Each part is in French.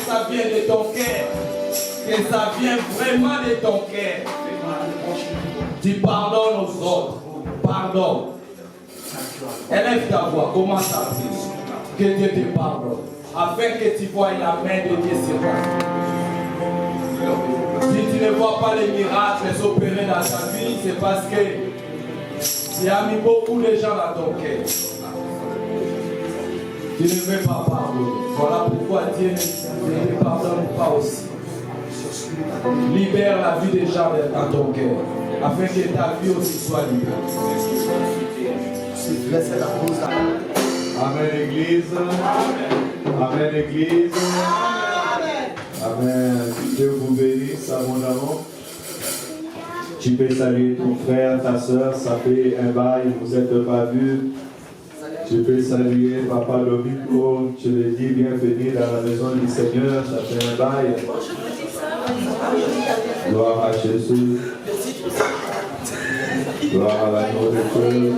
ça vient de ton cœur. Que ça vient vraiment de ton cœur. Tu pardonnes aux autres. Pardon. Élève ta voix, commence à dire que Dieu te pardonne, afin que tu vois la main de Dieu sur toi. Si tu ne vois pas les miracles s'opérer dans ta vie, c'est parce que tu as mis beaucoup de gens dans ton cœur. Tu ne veux pas pardonner. Voilà pourquoi Dieu ne te pardonne pas aussi. Libère la vie des gens dans ton cœur, afin que ta vie aussi soit libérée. Amen, Église. Amen, Église. Amen. Dieu vous bénisse abondamment. Tu peux saluer ton frère, ta soeur. Ça fait un bail, vous êtes pas vus. Tu peux saluer Papa Domingo. Tu lui dis bienvenue dans la maison du Seigneur. Ça fait un bail. Gloire à Jésus. Gloire à la nourriture.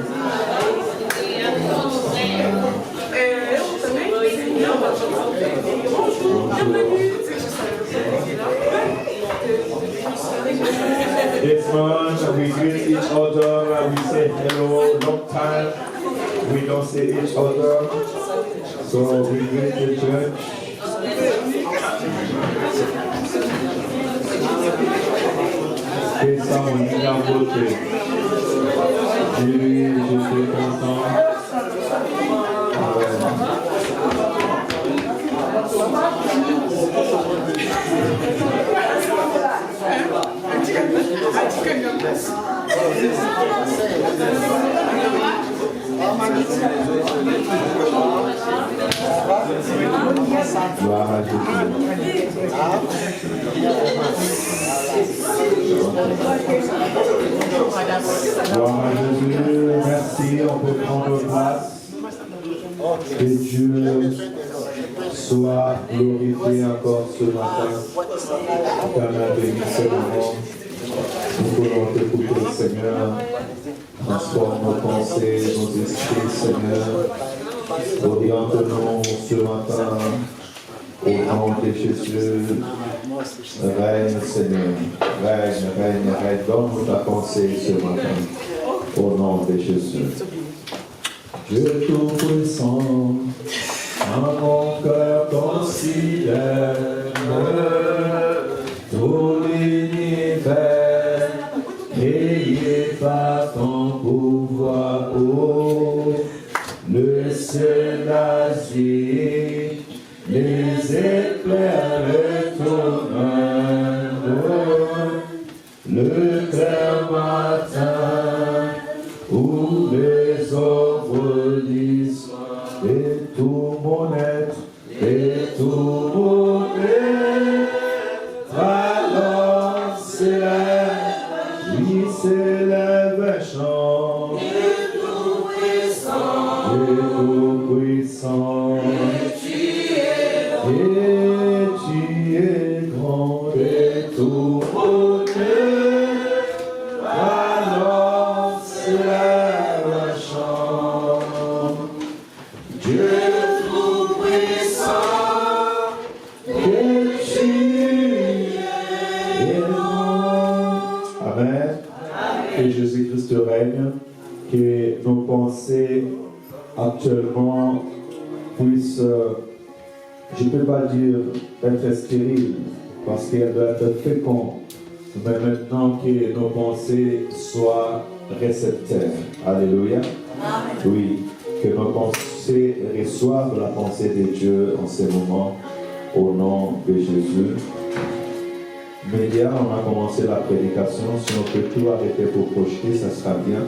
This month we greet each other and we say hello. Long time we don't see each other, so we greet the church. Et ça on dit la beauté. Je suis content. Gloire à Jésus. Gloire à Jésus. Merci, on peut prendre place. Que Dieu soit glorifié encore ce matin. Éternel béni ce moment. Nous voulons t'écouter, Seigneur. Transforme nos pensées, nos esprits, Seigneur. Oriente-nous ce matin. Au nom de Jésus. Règne, Seigneur. Règne, règne, règne. Donne-nous ta pensée ce matin. Au nom de Jésus. Dieu tout-puissant, en mon cœur considère tout l'univers créé par ton pouvoir. Oh, le ciel agit, les éclairs le tournent, le clair matin où les ombres disent et tout mon être, et tout mon être, alors s'élève, lui s'élève un chant, et tout puissant, et tu es grand, et tout mon être, alors s'élève un chant. Dieu tout-puissant, que tu es grand. Amen. Que Jésus-Christ règne, que nos pensées actuellement puissent, je ne peux pas dire être stériles, parce qu'elles doivent être fécondes, mais maintenant que nos pensées soient récepteurs. Alléluia. Oui, que nos pensées reçoivent la pensée de Dieu en ce moment, au nom de Jésus. Média, on a commencé la prédication. Si on peut tout arrêter pour projeter, ça sera bien.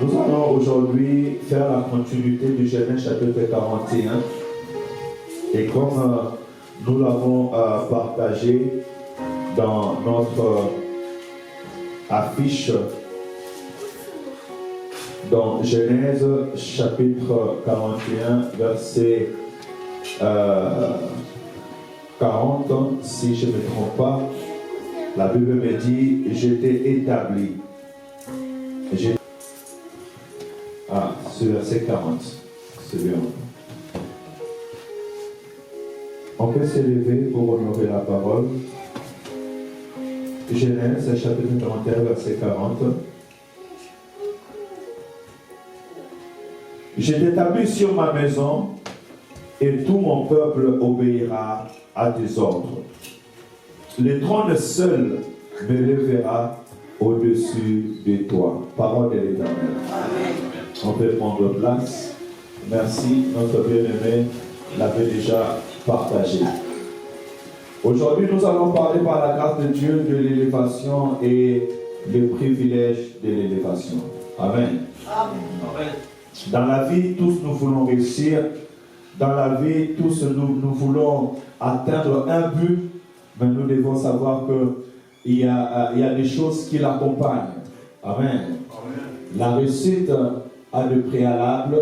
Nous allons aujourd'hui faire la continuité du Genèse chapitre 41. Et comme nous l'avons partagé dans notre affiche dans Genèse chapitre 41, verset 40, si je ne me trompe pas, la Bible me dit, j'étais établi. Ce verset 40, c'est bien. On peut s'élever pour honorer la parole. Genèse, chapitre 31, verset 40. Je t'établis sur ma maison et tout mon peuple obéira à tes ordres. Le trône seul me lèvera au-dessus de toi. Parole de l'Éternel. On peut prendre place. Merci, notre bien-aimé l'avait déjà partagé. Aujourd'hui, nous allons parler par la grâce de Dieu de l'élévation et le privilège de l'élévation. Amen. Amen. Dans la vie, tous nous voulons réussir. Dans la vie, tous nous voulons atteindre un but, mais nous devons savoir qu'il y a des choses qui l'accompagnent. Amen. Amen. La réussite a de préalable.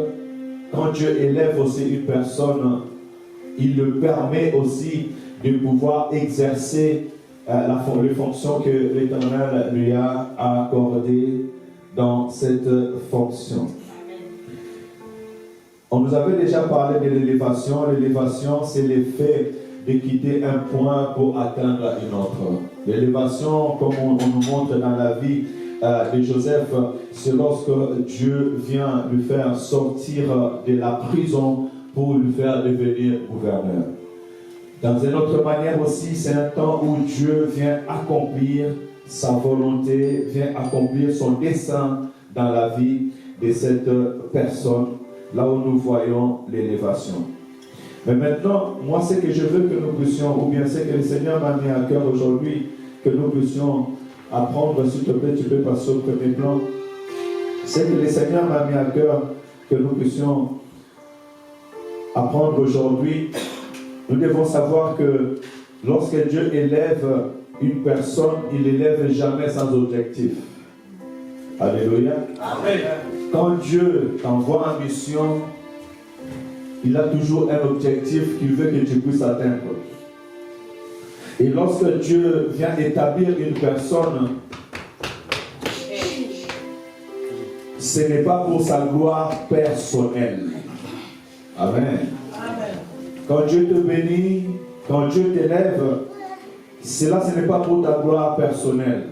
Quand Dieu élève aussi une personne, il le permet aussi de pouvoir exercer les fonctions que l'Éternel lui a accordées dans cette fonction. On nous avait déjà parlé de l'élévation. L'élévation, c'est l'effet de quitter un point pour atteindre un autre. L'élévation, comme on nous montre dans la vie de Joseph, c'est lorsque Dieu vient lui faire sortir de la prison pour lui faire devenir gouverneur. Dans une autre manière aussi, c'est un temps où Dieu vient accomplir sa volonté, vient accomplir son dessein dans la vie de cette personne, là où nous voyons l'élévation. Mais maintenant, moi, ce que je veux que nous puissions, ou bien ce que le Seigneur m'a mis à cœur aujourd'hui, que nous puissions apprendre, s'il te plaît, tu peux passer au premier plan. Ce que le Seigneur m'a mis à cœur, que nous puissions apprendre aujourd'hui. Nous devons savoir que lorsque Dieu élève une personne, il l'élève jamais sans objectif. Alléluia. Amen. Quand Dieu t'envoie en mission, il a toujours un objectif qu'il veut que tu puisses atteindre. Et lorsque Dieu vient établir une personne, ce n'est pas pour sa gloire personnelle. Amen. Quand Dieu te bénit, quand Dieu t'élève, cela ce n'est pas pour ta gloire personnelle.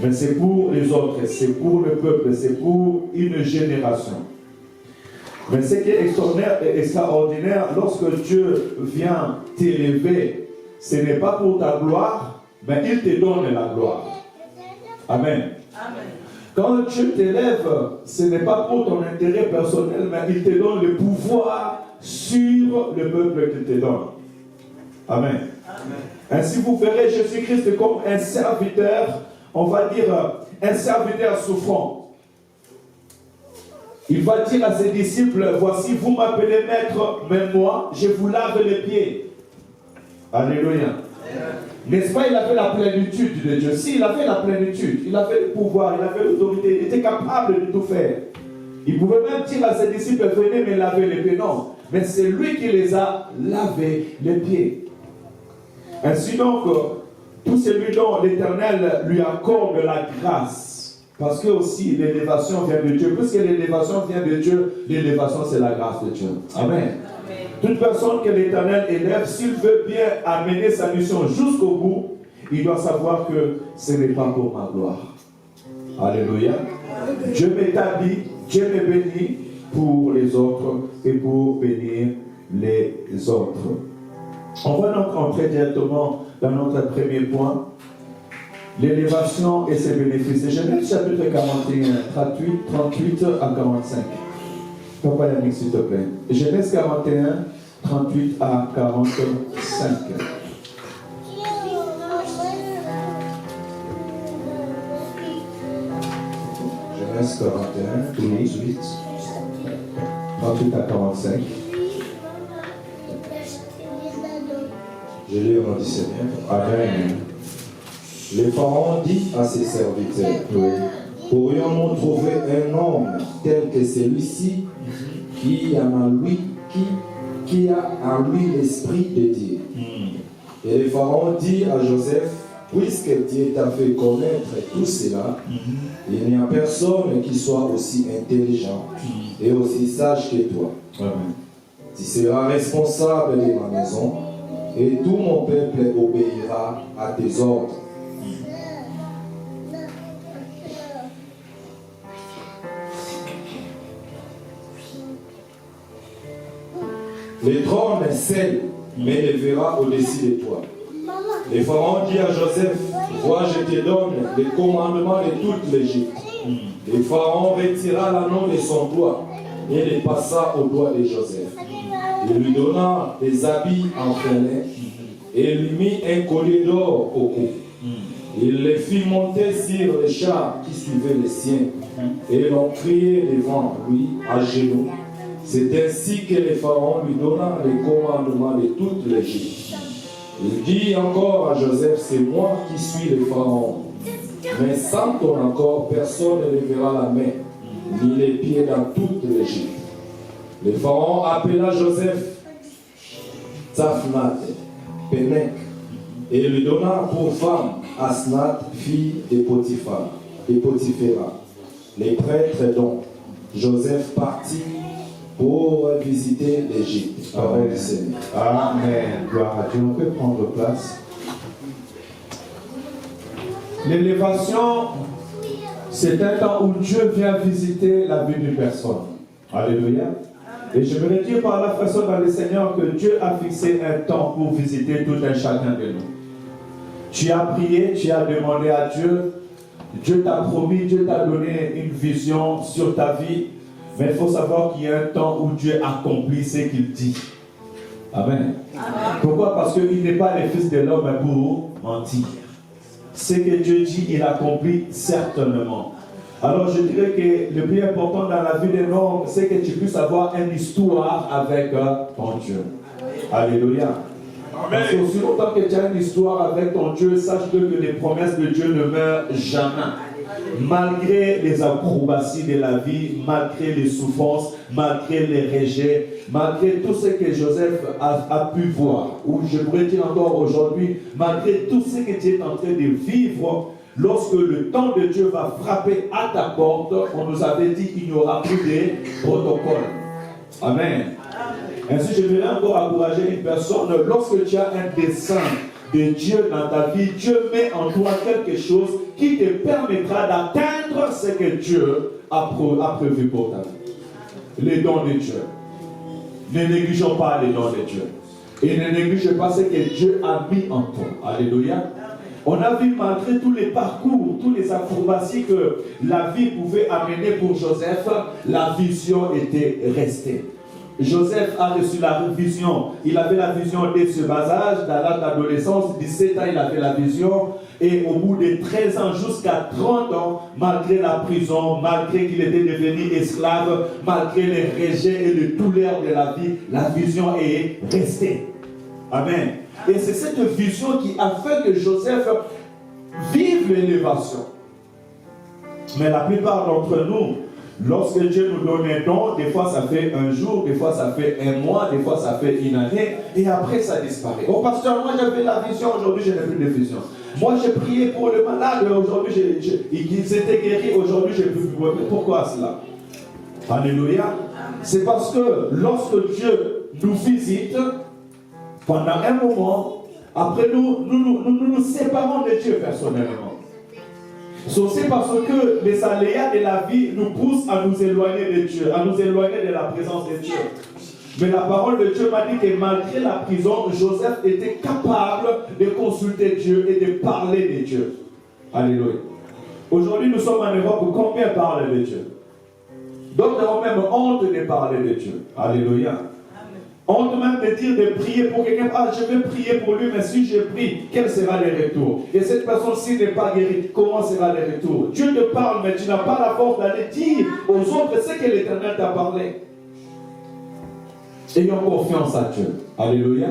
Mais c'est pour les autres, c'est pour le peuple, c'est pour une génération. Mais ce qui est extraordinaire, lorsque Dieu vient t'élever, ce n'est pas pour ta gloire, mais il te donne la gloire. Amen. Amen. Quand Dieu t'élève, ce n'est pas pour ton intérêt personnel, mais il te donne le pouvoir sur le peuple qu'il te donne. Amen. Amen. Ainsi vous verrez Jésus-Christ comme un serviteur, on va dire un serviteur souffrant. Il va dire à ses disciples, voici vous m'appelez maître, mais moi je vous lave les pieds. Alléluia. N'est-ce pas, il avait la plénitude de Dieu. Si, il avait la plénitude, il avait le pouvoir, il avait l'autorité, il était capable de tout faire. Il pouvait même dire à ses disciples, venez me laver les pieds. Non, mais c'est lui qui les a lavés les pieds. Ainsi donc, tout celui dont l'Éternel lui accorde la grâce, parce que aussi l'élévation vient de Dieu. Puisque l'élévation vient de Dieu, l'élévation c'est la grâce de Dieu. Amen. Toute personne que l'Éternel élève, s'il veut bien amener sa mission jusqu'au bout, il doit savoir que ce n'est pas pour ma gloire. Alléluia. Dieu m'établit, Dieu me bénit pour les autres et pour bénir les autres. On va donc entrer directement dans notre premier point, l'élévation et ses bénéfices. Genèse chapitre 41, 38 à 45. Papa Yannick, s'il te plaît. Genèse 41, 38 à 45. Genèse 41, 38 à 45. Je lis au nom du Seigneur. Amen. Le Pharaon dit à ses serviteurs, pourrions-nous trouver un homme tel que celui-ci qui a en lui l'esprit de Dieu? Et le Pharaon dit à Joseph, puisque Dieu t'a fait connaître tout cela, il n'y a personne qui soit aussi intelligent et aussi sage que toi. Amen. Tu seras responsable de ma maison et tout mon peuple obéira à tes ordres. Le trône scelle m'élèvera au-dessus de toi. Le pharaon dit à Joseph, vois, je te donne les commandements de toute l'Égypte. Le pharaon retira l'anneau de son doigt et le passa au doigt de Joseph. Il lui donna des habits enfernés et lui mit un collier d'or au cou. Il les fit monter sur les chars qui suivaient les siens et l'ont crié devant lui à genoux. C'est ainsi que le pharaon lui donna les commandements de toute l'Égypte. Il dit encore à Joseph, c'est moi qui suis le pharaon. Mais sans ton accord, personne ne lèvera la main, ni les pieds dans toute l'Égypte. Le pharaon appela Joseph Tsaphnath, Pénec, et lui donna pour femme Asnath, fille de Potiphar, les prêtres dont Joseph partit pour visiter l'Égypte. Amen. Amen. Gloire à Dieu. On peut prendre place. L'élévation, c'est un temps où Dieu vient visiter la vie d'une personne. Alléluia. Et je veux dire par la façon dans le Seigneur que Dieu a fixé un temps pour visiter tout un chacun de nous. Tu as prié, tu as demandé à Dieu, Dieu t'a promis, Dieu t'a donné une vision sur ta vie, mais il faut savoir qu'il y a un temps où Dieu accomplit ce qu'il dit. Amen. Amen. Pourquoi? Parce qu'il n'est pas le fils de l'homme pour mentir. Ce que Dieu dit, il accomplit certainement. Alors je dirais que le plus important dans la vie d'un homme, c'est que tu puisses avoir une histoire avec ton Dieu. Alléluia. Parce que aussi longtemps que tu as une histoire avec ton Dieu, sache-le que les promesses de Dieu ne meurent jamais. Malgré les acrobaties de la vie, malgré les souffrances, malgré les rejets, malgré tout ce que Joseph a pu voir, ou je pourrais dire encore aujourd'hui, malgré tout ce que tu es en train de vivre, lorsque le temps de Dieu va frapper à ta porte, on nous avait dit qu'il n'y aura plus de protocole. Amen. Ainsi, je voudrais encore encourager une personne, lorsque tu as un dessein de Dieu dans ta vie, Dieu met en toi quelque chose qui te permettra d'atteindre ce que Dieu a prévu pour ta vie. Les dons de Dieu. Ne négligeons pas les dons de Dieu. Et ne néglige pas ce que Dieu a mis en toi. Alléluia. On a vu malgré tous les parcours, tous les acrobaties que la vie pouvait amener pour Joseph, la vision était restée. Joseph a reçu la vision. Il avait la vision dès ce bas âge, dans l'âge d'adolescence, 17 ans, il avait la vision. Et au bout de 13 ans jusqu'à 30 ans, malgré la prison, malgré qu'il était devenu esclave, malgré les rejets et les douleurs de la vision est restée. Amen. Et c'est cette vision qui a fait que Joseph vive l'élévation. Mais la plupart d'entre nous, lorsque Dieu nous donne un don, des fois ça fait un jour, des fois ça fait un mois, des fois ça fait une année, et après ça disparaît. Oh pasteur, moi j'avais la vision, aujourd'hui je n'ai plus de vision. Moi j'ai prié pour le malade, aujourd'hui il s'était guéri, aujourd'hui j'ai plus de vision. Pourquoi cela? Alléluia. C'est parce que lorsque Dieu nous visite, pendant un moment, après nous séparons de Dieu personnellement. C'est parce que les aléas de la vie nous poussent à nous éloigner de Dieu, à nous éloigner de la présence de Dieu. Mais la parole de Dieu m'a dit que malgré la prison, Joseph était capable de consulter Dieu et de parler de Dieu. Alléluia. Aujourd'hui, nous sommes en Europe, combien parlent de Dieu? D'autres ont même honte de parler de Dieu. Alléluia. Honte même de dire, de prier pour quelqu'un. Ah, je vais prier pour lui, mais si je prie, quel sera le retour? Et cette personne-ci n'est pas guérie, comment sera le retour? Dieu te parle, mais tu n'as pas la force d'aller dire aux autres ce que l'Éternel t'a parlé. Ayons confiance à Dieu. Alléluia.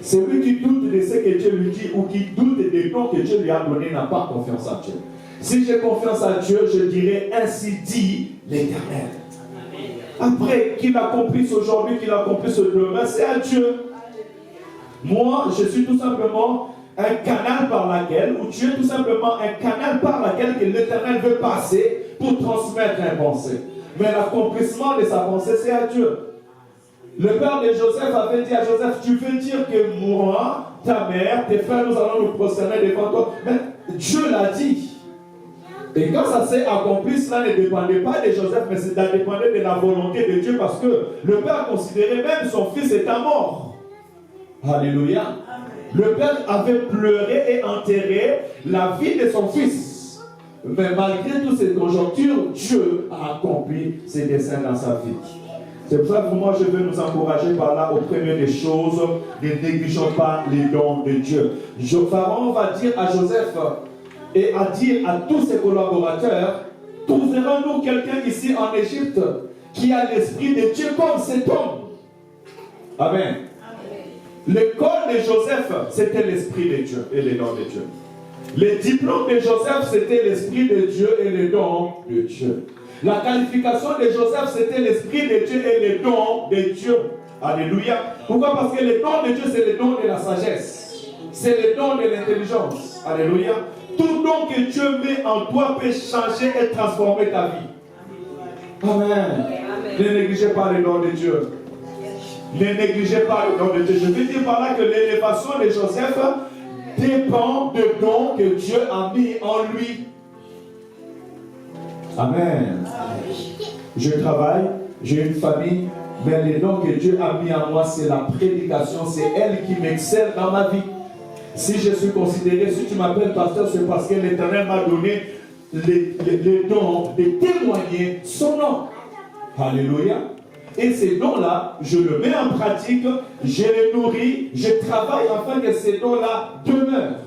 Celui qui doute de ce que Dieu lui dit ou qui doute des dons que Dieu lui a donnés n'a pas confiance à Dieu. Si j'ai confiance à Dieu, je dirais ainsi dit l'Éternel. Après qu'il accomplisse aujourd'hui, qu'il accomplisse demain, c'est à Dieu. Moi, je suis tout simplement un canal par laquelle, ou tu es tout simplement un canal par laquelle que l'Éternel veut passer pour transmettre une pensée. Mais l'accomplissement de sa pensée, c'est à Dieu. Le père de Joseph avait dit à Joseph, tu veux dire que moi, ta mère, tes frères, nous allons nous prosterner devant toi. Mais Dieu l'a dit. Et quand ça s'est accompli, cela ne dépendait pas de Joseph, mais ça dépendait de la volonté de Dieu, parce que le père considérait même son fils étant mort. Alléluia. Le père avait pleuré et enterré la vie de son fils. Mais malgré toutes ces conjonctures, Dieu a accompli ses desseins dans sa vie. C'est pour ça que moi je veux nous encourager par là, au premier des choses, ne négligeons pas les dons de Dieu. Pharaon va dire à Joseph et à dire à tous ses collaborateurs, trouverons-nous quelqu'un ici en Égypte qui a l'esprit de Dieu comme cet homme? Amen. L'école de Joseph, c'était l'esprit de Dieu et les dons de Dieu. Les diplômes de Joseph, c'était l'esprit de Dieu et les dons de Dieu. La qualification de Joseph, c'était l'esprit de Dieu et les dons de Dieu. Alléluia. Pourquoi? Parce que les dons de Dieu, c'est les dons de la sagesse. C'est les dons de l'intelligence. Alléluia. Tout don que Dieu met en toi peut changer et transformer ta vie. Amen. Ne négligez pas les dons de Dieu. Ne négligez pas les dons de Dieu. Je veux dire par là que l'élévation de Joseph dépend des dons que Dieu a mis en lui. Amen. Je travaille, j'ai une famille, mais les dons que Dieu a mis en moi, c'est la prédication, c'est elle qui m'excelle dans ma vie. Si je suis considéré, si tu m'appelles pasteur, c'est parce que l'Éternel m'a donné les dons de témoigner son nom. Alléluia. Et ces dons-là, je le mets en pratique, je les nourris, je travaille afin que ces dons-là demeurent.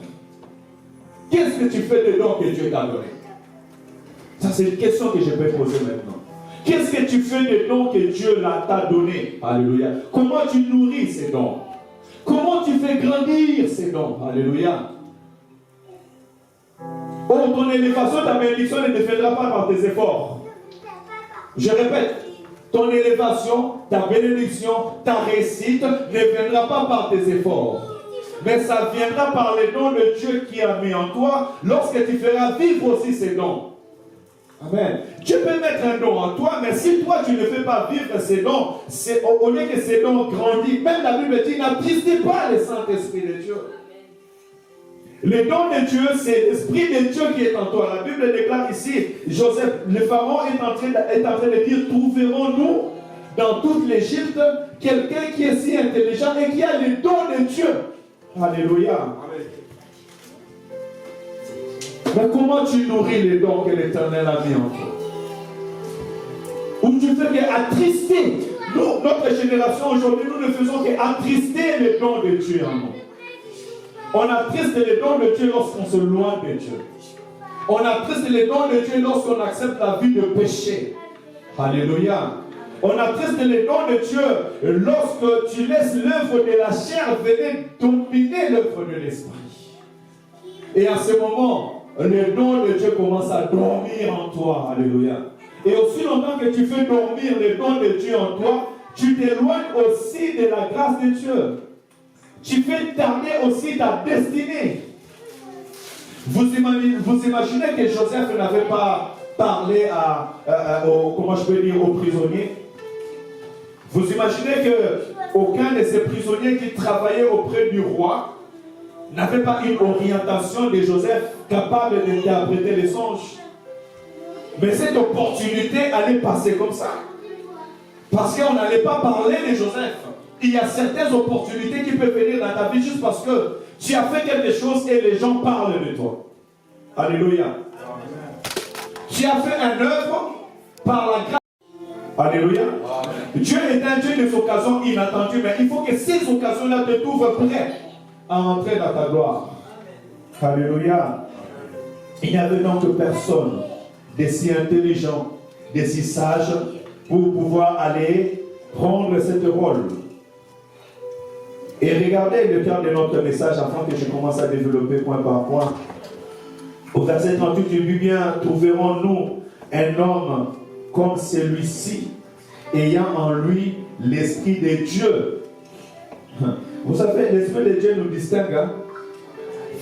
Qu'est-ce que tu fais des dons que Dieu t'a donné? Ça, c'est une question que je peux poser maintenant. Qu'est-ce que tu fais des dons que Dieu t'a donné? Alléluia. Comment tu nourris ces dons? Comment tu fais grandir ces dons? Alléluia. Oh, ton élévation, ta bénédiction ne te viendra pas par tes efforts. Je répète, ton élévation, ta bénédiction, ta réussite ne viendra pas par tes efforts. Mais ça viendra par les dons de Dieu qui a mis en toi lorsque tu feras vivre aussi ces dons. Amen. Dieu peut mettre un don en toi, mais si toi tu ne fais pas vivre ces dons, au lieu que ces dons grandissent, même la Bible dit, n'attristez pas le Saint-Esprit de Dieu. Les dons de Dieu, c'est l'Esprit de Dieu qui est en toi. La Bible déclare ici, Joseph, le Pharaon est en train de dire, trouverons-nous dans toute l'Égypte quelqu'un qui est si intelligent et qui a les dons de Dieu. Alléluia. Amen. Mais comment tu nourris les dons que l'Éternel a mis en toi? Ou tu fais qu'attrister. Nous, notre génération aujourd'hui, nous ne faisons qu'attrister les dons de Dieu en nous. On attriste les dons de Dieu lorsqu'on se loin de Dieu. On attriste les dons de Dieu lorsqu'on accepte la vie de péché. Alléluia. On attriste les dons de Dieu lorsque tu laisses l'œuvre de la chair venir dominer l'œuvre de l'esprit. Et à ce moment, les dons de Dieu commencent à dormir en toi. Alléluia. Et aussi longtemps que tu fais dormir les dons de Dieu en toi, tu t'éloignes aussi de la grâce de Dieu. Tu fais tarder aussi ta destinée. Vous imaginez que Joseph n'avait pas parlé comment je peux dire, aux prisonniers. Vous imaginez qu'aucun de ces prisonniers qui travaillaient auprès du roi n'avait pas une orientation de Joseph capable d'interpréter les songes. Mais cette opportunité allait passer comme ça. Parce qu'on n'allait pas parler de Joseph. Il y a certaines opportunités qui peuvent venir dans ta vie juste parce que tu as fait quelque chose et les gens parlent de toi. Alléluia. Tu as fait un œuvre par la grâce. Alléluia. Dieu est un Dieu des occasions inattendues, mais il faut que ces occasions-là te trouvent prêt à entrer dans ta gloire. Alléluia. Il n'y avait donc personne de si intelligent, de si sage pour pouvoir aller prendre ce rôle. Et regardez le cœur de notre message afin que je commence à développer point par point. Au verset 38, tu dis bien, trouverons-nous un homme comme celui-ci, ayant en lui l'Esprit de Dieu. Vous savez, l'Esprit de Dieu nous distingue. Hein?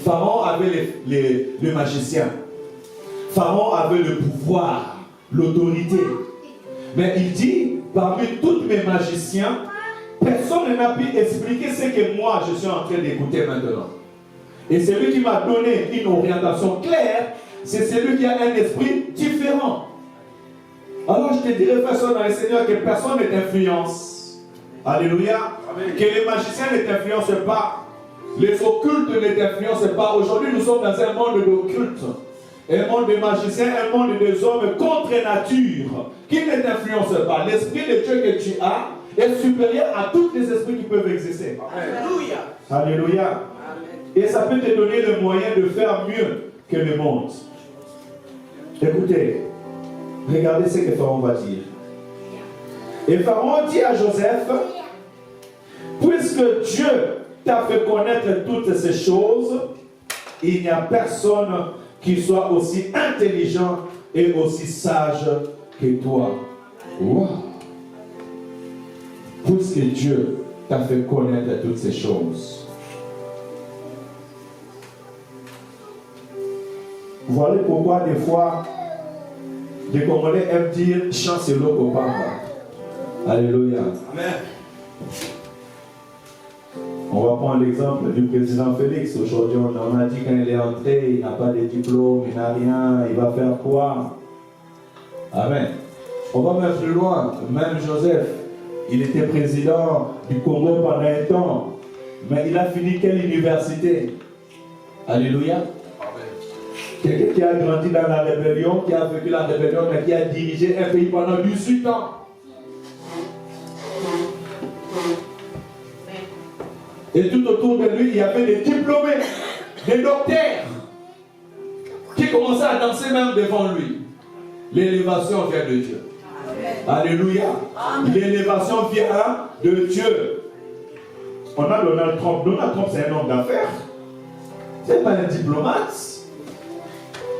Pharaon avait le magicien. Pharaon avait le pouvoir, l'autorité. Mais il dit, parmi tous mes magiciens, personne n'a pu expliquer ce que moi je suis en train d'écouter maintenant. Et celui qui m'a donné une orientation claire, c'est celui qui a un esprit différent. Alors je te dirais, frère, dans le Seigneur, que personne ne t'influence. Alléluia. Amen. Que les magiciens ne t'influencent pas. Les occultes ne t'influencent pas. Aujourd'hui, nous sommes dans un monde d'occultes. Un monde de magiciens, un monde des hommes contre nature qui ne t'influence pas. L'esprit de Dieu que tu as est supérieur à tous les esprits qui peuvent exister. Alléluia. Alléluia. Amen. Et ça peut te donner le moyen de faire mieux que le monde. Écoutez, regardez ce que Pharaon va dire. Et Pharaon dit à Joseph, puisque Dieu t'a fait connaître toutes ces choses, il n'y a personne qui soit aussi intelligent et aussi sage que toi. Wow. Puisque Dieu t'a fait connaître toutes ces choses. Voilà pourquoi des fois, les Congolais aiment dire chancelo Kopamba. Alléluia. Amen. On va prendre l'exemple du président Félix. Aujourd'hui, on a dit quand il est entré, il n'a pas de diplôme, il n'a rien, il va faire quoi? Amen. On va même plus loin. Même Joseph, il était président du Congo pendant un temps, mais il a fini quelle université? Alléluia. Quelqu'un qui a grandi dans la rébellion, qui a vécu la rébellion, mais qui a dirigé un pays pendant 18 ans. Et tout autour de lui, il y avait des diplômés, des docteurs, qui commençaient à danser même devant lui. L'élévation vient de Dieu. Alléluia. L'élévation vient de Dieu. On a Donald Trump. Donald Trump, c'est un homme d'affaires. Ce n'est pas un diplomate.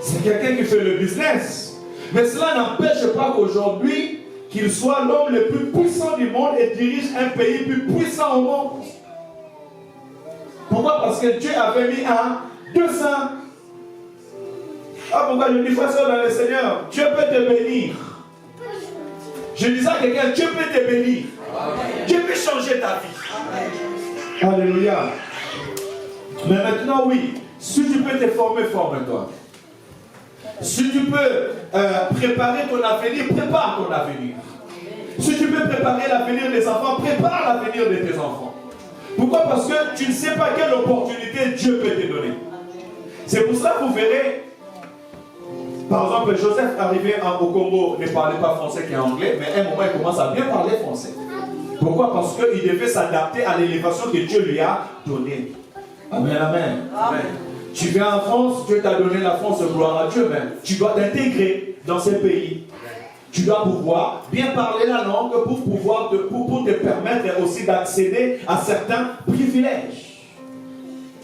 C'est quelqu'un qui fait le business. Mais cela n'empêche pas qu'aujourd'hui, qu'il soit l'homme le plus puissant du monde et dirige un pays plus puissant au monde. Pourquoi? Parce que Dieu avait mis un 200. Ah, pourquoi je dis frère dans le Seigneur? Dieu peut te bénir. Je disais à quelqu'un, Dieu peut te bénir. Dieu peut changer ta vie. Alléluia. Mais maintenant, oui, si tu peux te former, forme-toi. Si tu peux préparer ton avenir, prépare ton avenir. Si tu peux préparer l'avenir des enfants, prépare l'avenir de tes enfants. Pourquoi? Parce que tu ne sais pas quelle opportunité Dieu peut te donner. C'est pour cela que vous verrez, par exemple, Joseph arrivé au Congo ne parlait pas français qu'en anglais, mais à un moment il commence à bien parler français. Pourquoi? Parce qu'il devait s'adapter à l'élévation que Dieu lui a donnée. Amen, amen. Amen. Tu viens en France, Dieu t'a donné la France, gloire à Dieu, mais tu dois t'intégrer dans ces pays. Tu dois pouvoir bien parler la langue pour te permettre aussi d'accéder à certains privilèges.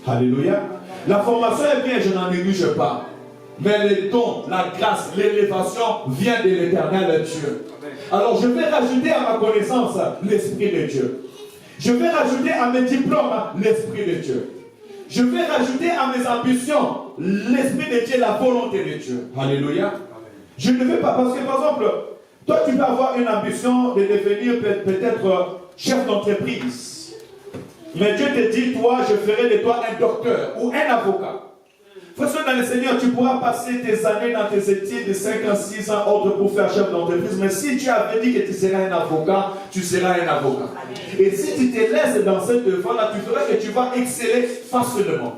Alléluia. La formation est bien, je n'en néglige pas. Mais les dons, la grâce, l'élévation vient de l'éternel Dieu. Alors je vais rajouter à ma connaissance l'Esprit de Dieu. Je vais rajouter à mes diplômes l'Esprit de Dieu. Je vais rajouter à mes ambitions l'Esprit de Dieu, la volonté de Dieu. Alléluia. Je ne vais pas, parce que par exemple, toi tu peux avoir une ambition de devenir peut-être chef d'entreprise. Mais Dieu te dit, toi, je ferai de toi un docteur ou un avocat. Frère, dans le Seigneur, tu pourras passer tes années dans tes études de 5 ans, 6 ans, autres pour faire chef d'entreprise. Mais si Dieu avait dit que tu seras un avocat, tu seras un avocat. Et si tu te laisses dans cette voie-là, tu feras que tu vas exceller facilement.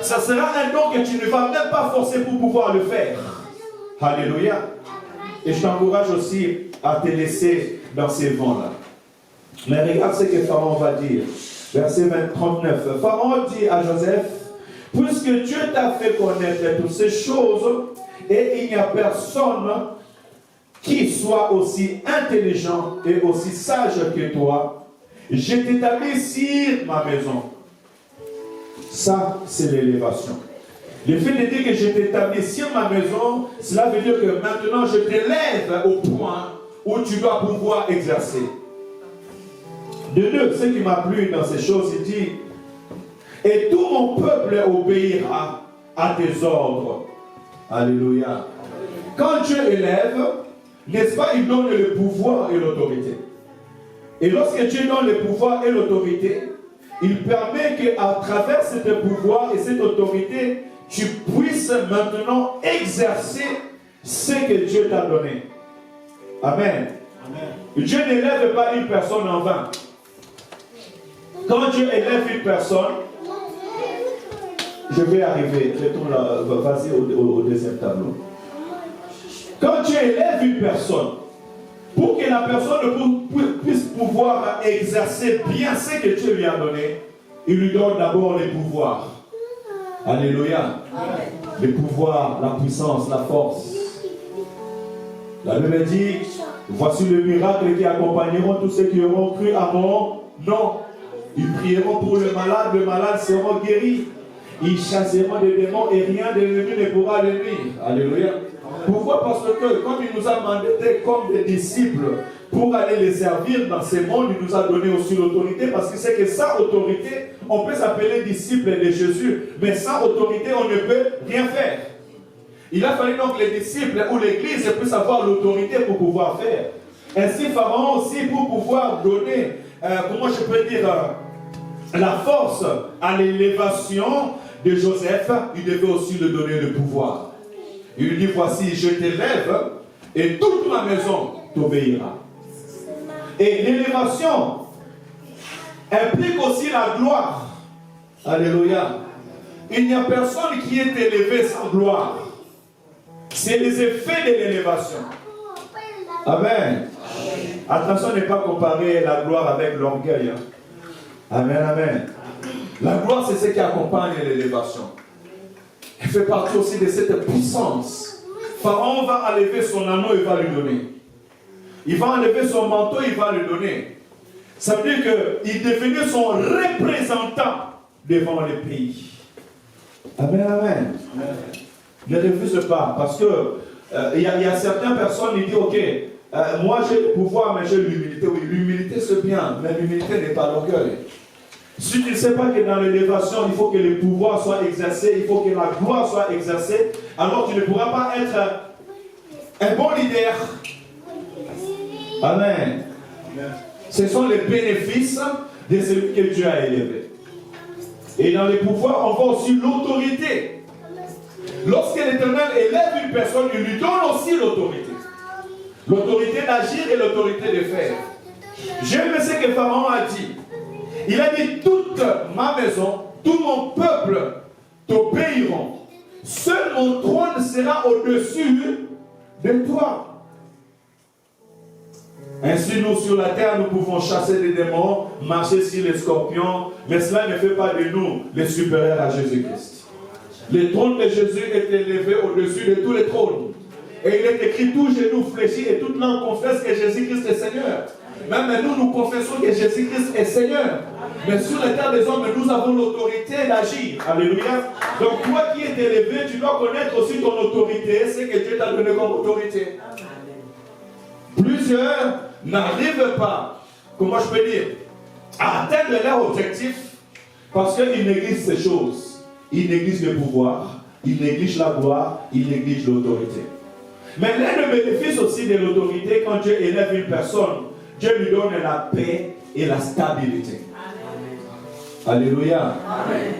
Ça sera un don que tu ne vas même pas forcer pour pouvoir le faire. Alléluia. Et je t'encourage aussi à te laisser dans ces vents-là. Mais regarde ce que Pharaon va dire. Verset 39. Pharaon dit à Joseph, puisque Dieu t'a fait connaître toutes ces choses, et il n'y a personne qui soit aussi intelligent et aussi sage que toi, je t'établis sur ma maison. Ça, c'est l'élévation. Le fait de dire que je t'établis sur ma maison, cela veut dire que maintenant je t'élève au point où tu dois pouvoir exercer. De deux, ce qui m'a plu dans ces choses, il dit, et tout mon peuple obéira à tes ordres. Alléluia. Quand Dieu élève, n'est-ce pas, il donne le pouvoir et l'autorité. Et lorsque Dieu donne le pouvoir et l'autorité, il permet qu'à travers ce pouvoir et cette autorité, tu puisses maintenant exercer ce que Dieu t'a donné. Amen. Amen. Dieu n'élève pas une personne en vain. Quand Dieu élève une personne, je vais arriver, vas-y au deuxième tableau. Quand Dieu élève une personne, pour que la personne puisse pouvoir exercer bien ce que Dieu lui a donné, il lui donne d'abord les pouvoirs. Alléluia. Les pouvoirs, la puissance, la force. La Bible dit, voici le miracle qui accompagneront tous ceux qui auront cru à mon nom. Ils prieront pour le malade sera guéri. Ils chasseront des démons et rien de l'ennemi ne pourra le nuire. Alléluia. Pourquoi? Parce que comme il nous a mandatés comme des disciples pour aller les servir dans ce monde, il nous a donné aussi l'autorité, parce que c'est que sans autorité, on peut s'appeler disciple de Jésus, mais sans autorité, on ne peut rien faire. Il a fallu donc que les disciples ou l'église puissent avoir l'autorité pour pouvoir faire. Ainsi, Pharaon aussi, pour pouvoir donner, comment je peux dire, la force à l'élévation de Joseph, il devait aussi lui donner le pouvoir. Il lui dit, voici, je t'élève et toute ma maison t'obéira. Et l'élévation implique aussi la gloire. Alléluia. Il n'y a personne qui est élevé sans gloire. C'est les effets de l'élévation. Amen. Attention, ne pas comparer la gloire avec l'orgueil. Amen, amen. La gloire, c'est ce qui accompagne l'élévation. Elle fait partie aussi de cette puissance. Pharaon va enlever son anneau, il va lui donner. Il va enlever son manteau, il va lui donner. Ça veut dire qu'il est devenu son représentant devant les pays. Amen, amen. Ne refuse pas, parce que il y a certaines personnes qui disent, ok, moi j'ai le pouvoir, mais j'ai l'humilité. Oui, l'humilité c'est bien, mais l'humilité n'est pas l'orgueil. Si tu ne sais pas que dans l'élévation, il faut que le pouvoir soit exercé, il faut que la gloire soit exercée, alors tu ne pourras pas être un bon leader. Amen. Ce sont les bénéfices de celui que Dieu a élevé. Et dans les pouvoirs, on voit aussi l'autorité. Lorsque l'Éternel élève une personne, il lui donne aussi l'autorité. L'autorité d'agir et l'autorité de faire. J'aime ce que Pharaon a dit. Il a dit, toute ma maison, tout mon peuple t'obéiront. Seul mon trône sera au-dessus de toi. Ainsi, nous sur la terre, nous pouvons chasser des démons, marcher sur les scorpions, mais cela ne fait pas de nous les supérieurs à Jésus-Christ. Le trône de Jésus est élevé au-dessus de tous les trônes. Et il est écrit, tout genou fléchi et toute langue confesse que Jésus-Christ est Seigneur. Même nous confessons que Jésus-Christ est Seigneur. Mais sur la terre des hommes, nous avons l'autorité d'agir. Alléluia. Donc toi qui es élevé, tu dois connaître aussi ton autorité, ce que Dieu t'a donné comme autorité. Plusieurs n'arrivent pas, comment je peux dire, à atteindre leur objectif parce qu'ils négligent ces choses. Ils négligent le pouvoir, ils négligent la gloire, ils négligent l'autorité. Mais l'un des bénéfices aussi de l'autorité, quand Dieu élève une personne, Dieu lui donne la paix et la stabilité. Amen. Alléluia. Amen.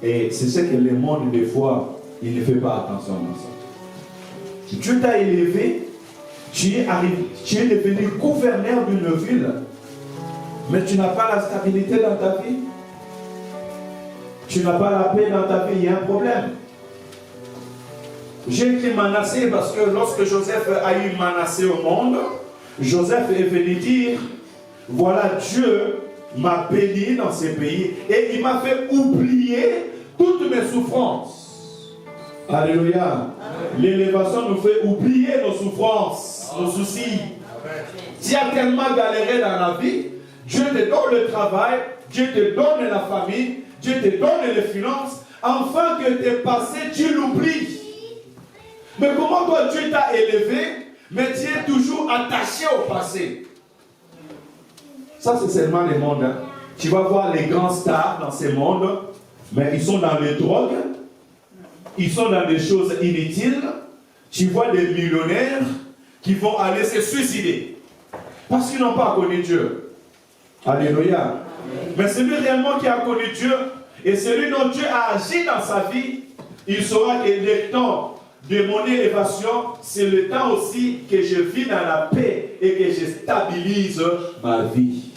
Et c'est ce que le monde, des fois, il ne fait pas attention à ça. Dieu t'a élevé, tu es devenu gouverneur d'une ville, mais tu n'as pas la stabilité dans ta vie. Tu n'as pas la paix dans ta vie, il y a un problème. J'ai écrit Manassé parce que lorsque Joseph a eu Manassé au monde, Joseph est venu dire, voilà, Dieu m'a béni dans ces pays et il m'a fait oublier toutes mes souffrances. Alléluia. L'élévation nous fait oublier nos souffrances, nos soucis. Tu as tellement galéré dans la vie, Dieu te donne le travail, Dieu te donne la famille, Dieu te donne les finances, afin que tes passés, tu l'oublies. Mais comment toi Dieu t'a élevé, mais tu es toujours attaché au passé? Ça c'est seulement le monde. Hein. Tu vas voir les grands stars dans ces mondes, mais ils sont dans les drogues, ils sont dans des choses inutiles. Tu vois des millionnaires, qui vont aller se suicider. Parce qu'ils n'ont pas connu Dieu. Alléluia. Mais celui réellement qui a connu Dieu et celui dont Dieu a agi dans sa vie, il saura que le temps de mon élévation, c'est le temps aussi que je vis dans la paix et que je stabilise ma vie.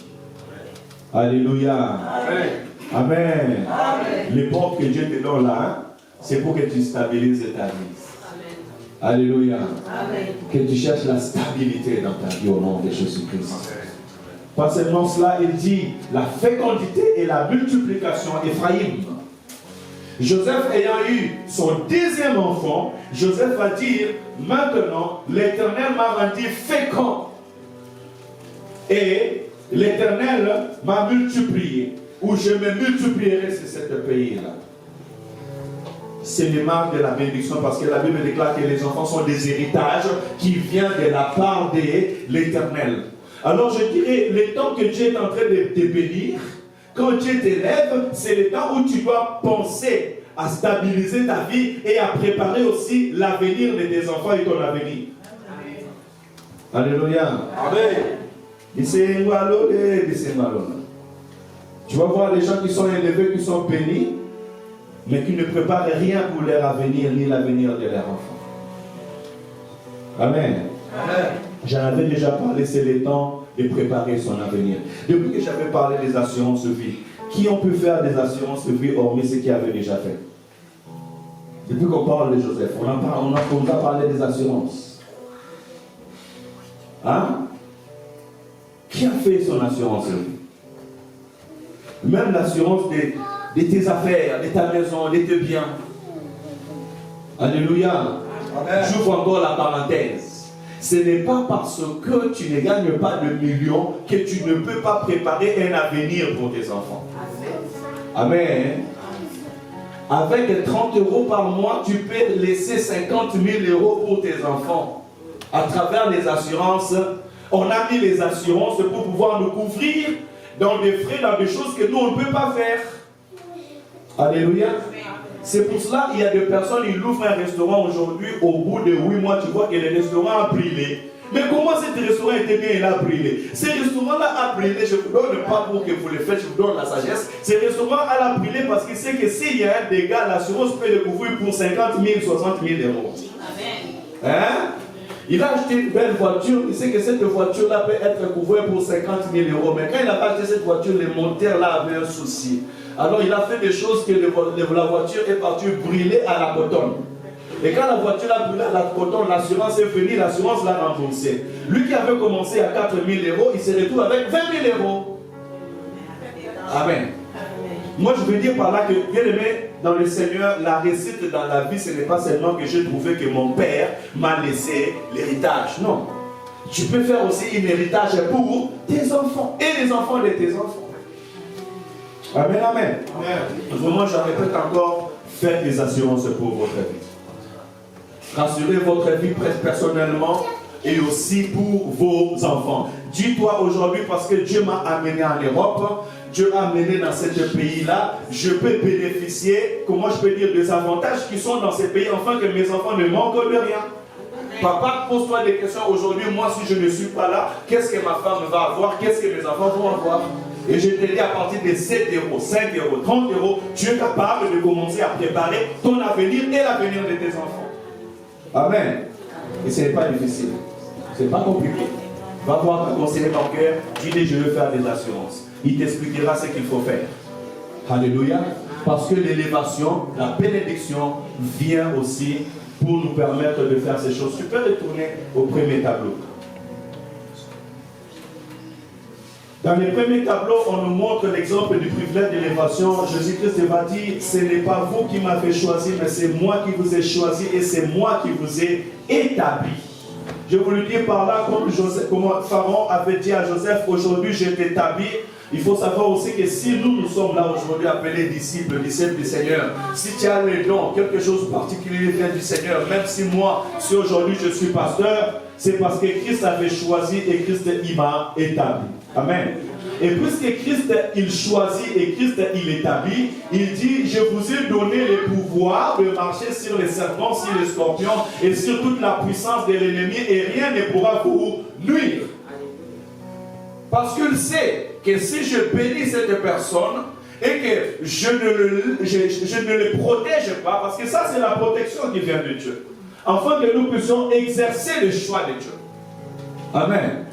Alléluia. Amen. Amen. Amen. Les portes que Dieu te donne là, c'est pour que tu stabilises ta vie. Amen. Alléluia. Amen. Que tu cherches la stabilité dans ta vie au nom de Jésus-Christ. Pas seulement cela, il dit la fécondité et la multiplication d'Éphraïm. Joseph ayant eu son deuxième enfant, Joseph va dire, maintenant, l'Éternel m'a rendu fécond. Et l'Éternel m'a multiplié, ou je me multiplierai sur ce pays-là. C'est les marques de la bénédiction, parce que la Bible déclare que les enfants sont des héritages qui viennent de la part de l'Éternel. Alors je dirais, le temps que Dieu est en train de te bénir, quand Dieu t'élève, c'est le temps où tu dois penser à stabiliser ta vie et à préparer aussi l'avenir de tes enfants et ton avenir. Amen. Alléluia. Amen. Tu vas voir les gens qui sont élevés, qui sont bénis, mais qui ne préparent rien pour leur avenir ni l'avenir de leurs enfants. Amen. Amen. J'en avais déjà parlé, c'est le temps de préparer son avenir. Depuis que j'avais parlé des assurances vie, qui ont pu faire des assurances vie hormis ceux qui avaient déjà fait? Depuis qu'on parle de Joseph, on a parlé des assurances. Hein? Qui a fait son assurance vie? Même l'assurance de tes affaires, de ta maison, de tes biens. Alléluia. J'ouvre encore la parenthèse. Ce n'est pas parce que tu ne gagnes pas de millions que tu ne peux pas préparer un avenir pour tes enfants. Amen. Avec 30 € par mois, tu peux laisser 50 000 € pour tes enfants. À travers les assurances, on a mis les assurances pour pouvoir nous couvrir dans des frais, dans des choses que nous, on ne peut pas faire. Alléluia. C'est pour cela qu'il y a des personnes, ils ouvrent un restaurant aujourd'hui, au bout de 8 mois, tu vois que le restaurant a brûlé. Mais comment cet restaurant était bien, il a brûlé? Ce restaurant-là a brûlé, je ne vous donne pas pour que vous le faites, je vous donne la sagesse. Ce restaurant a brûlé parce qu'il sait que s'il y a un dégât, l'assurance peut le couvrir pour 50 000, 60 000 €. Amen. Hein? Il a acheté une belle voiture, il sait que cette voiture-là peut être couverte pour 50 000 €. Mais quand il a acheté cette voiture, le moteur-là avait un souci. Alors il a fait des choses que la voiture est partie brûler à la cotonne. Et quand la voiture a brûlé à la cotonne, l'assurance est venue, l'assurance l'a remboursé. Lui qui avait commencé à 4 000 €, il se retrouve avec 20 000 €. Amen. Moi je veux dire par là que, bien aimé, dans le Seigneur, la réussite dans la vie, ce n'est pas seulement que j'ai trouvé que mon père m'a laissé l'héritage. Non. Tu peux faire aussi un héritage pour tes enfants et les enfants de tes enfants. Amen, amen. Vraiment, je répète encore, faites des assurances pour votre vie. Rassurez votre vie personnellement et aussi pour vos enfants. Dis-toi aujourd'hui, parce que Dieu m'a amené en Europe, Dieu m'a amené dans ce pays-là, je peux bénéficier, comment je peux dire, des avantages qui sont dans ce pays, afin que mes enfants ne manquent de rien. Papa, pose-toi des questions aujourd'hui. Moi, si je ne suis pas là, qu'est-ce que ma femme va avoir? Qu'est-ce que mes enfants vont avoir? Et je te dis, à partir de 7 €, 5 €, 30 €, tu es capable de commencer à préparer ton avenir et l'avenir de tes enfants. Amen. Et ce n'est pas difficile. Ce n'est pas compliqué. Va voir ton conseiller bancaire, dis-lui, je veux faire des assurances. Il t'expliquera ce qu'il faut faire. Alléluia. Parce que l'élévation, la bénédiction vient aussi pour nous permettre de faire ces choses. Tu peux retourner au premier tableau. Dans le premier tableau, on nous montre l'exemple du privilège d'élévation. Jésus-Christ va dire, ce n'est pas vous qui m'avez choisi, mais c'est moi qui vous ai choisi et c'est moi qui vous ai établi. Je voulais dire par là, comme Pharaon avait dit à Joseph, aujourd'hui je t'établis. Il faut savoir aussi que si nous sommes là aujourd'hui appelés disciples du Seigneur, si tu as les dons, quelque chose de particulier vient du Seigneur, même si moi, si aujourd'hui je suis pasteur, c'est parce que Christ avait choisi et Christ il m'a établi. Amen. Et puisque Christ il choisit et Christ il établit, il dit, je vous ai donné le pouvoir de marcher sur les serpents, sur les scorpions et sur toute la puissance de l'ennemi et rien ne pourra vous nuire. Parce qu'il sait que si je bénis cette personne et que je ne le protège pas, parce que ça c'est la protection qui vient de Dieu, afin que nous puissions exercer le choix de Dieu. Amen.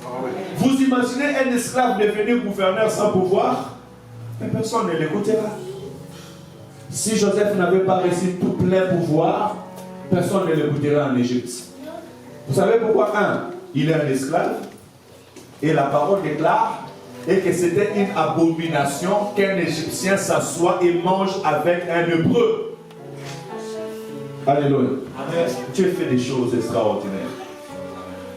Vous imaginez un esclave devenir gouverneur sans pouvoir? Mais personne ne l'écoutera. Si Joseph n'avait pas reçu tout plein pouvoir, personne ne l'écoutera en Égypte. Vous savez pourquoi? Il est un esclave. Et la parole déclare que c'était une abomination qu'un Égyptien s'assoie et mange avec un Hébreu. Alléluia. Dieu fait des choses extraordinaires.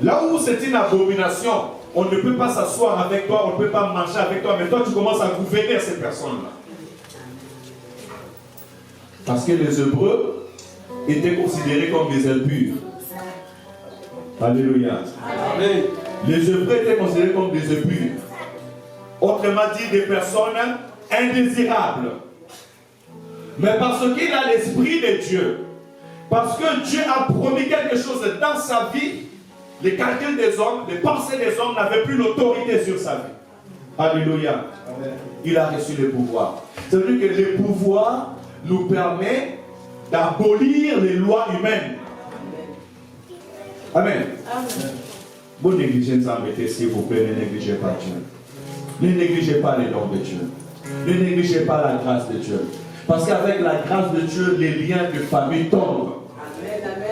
Là où c'est une abomination, on ne peut pas s'asseoir avec toi, on ne peut pas manger avec toi, mais toi tu commences à gouverner ces personnes-là. Parce que les Hébreux étaient considérés comme des impurs. Alléluia. Amen. Les Hébreux étaient considérés comme des impurs. Autrement dit, des personnes indésirables. Mais parce qu'il a l'Esprit de Dieu, parce que Dieu a promis quelque chose dans sa vie, les calculs des hommes, les pensées des hommes n'avaient plus l'autorité sur sa vie. Alléluia. Amen. Il a reçu le pouvoir. Ça veut dire que le pouvoir nous permet d'abolir les lois humaines. Amen. Amen. Vous négligez ça, mettez s'il vous plaît, ne négligez pas Dieu. Ne négligez pas les dons de Dieu. Ne négligez pas la grâce de Dieu. Parce qu'avec la grâce de Dieu, les liens de famille tombent.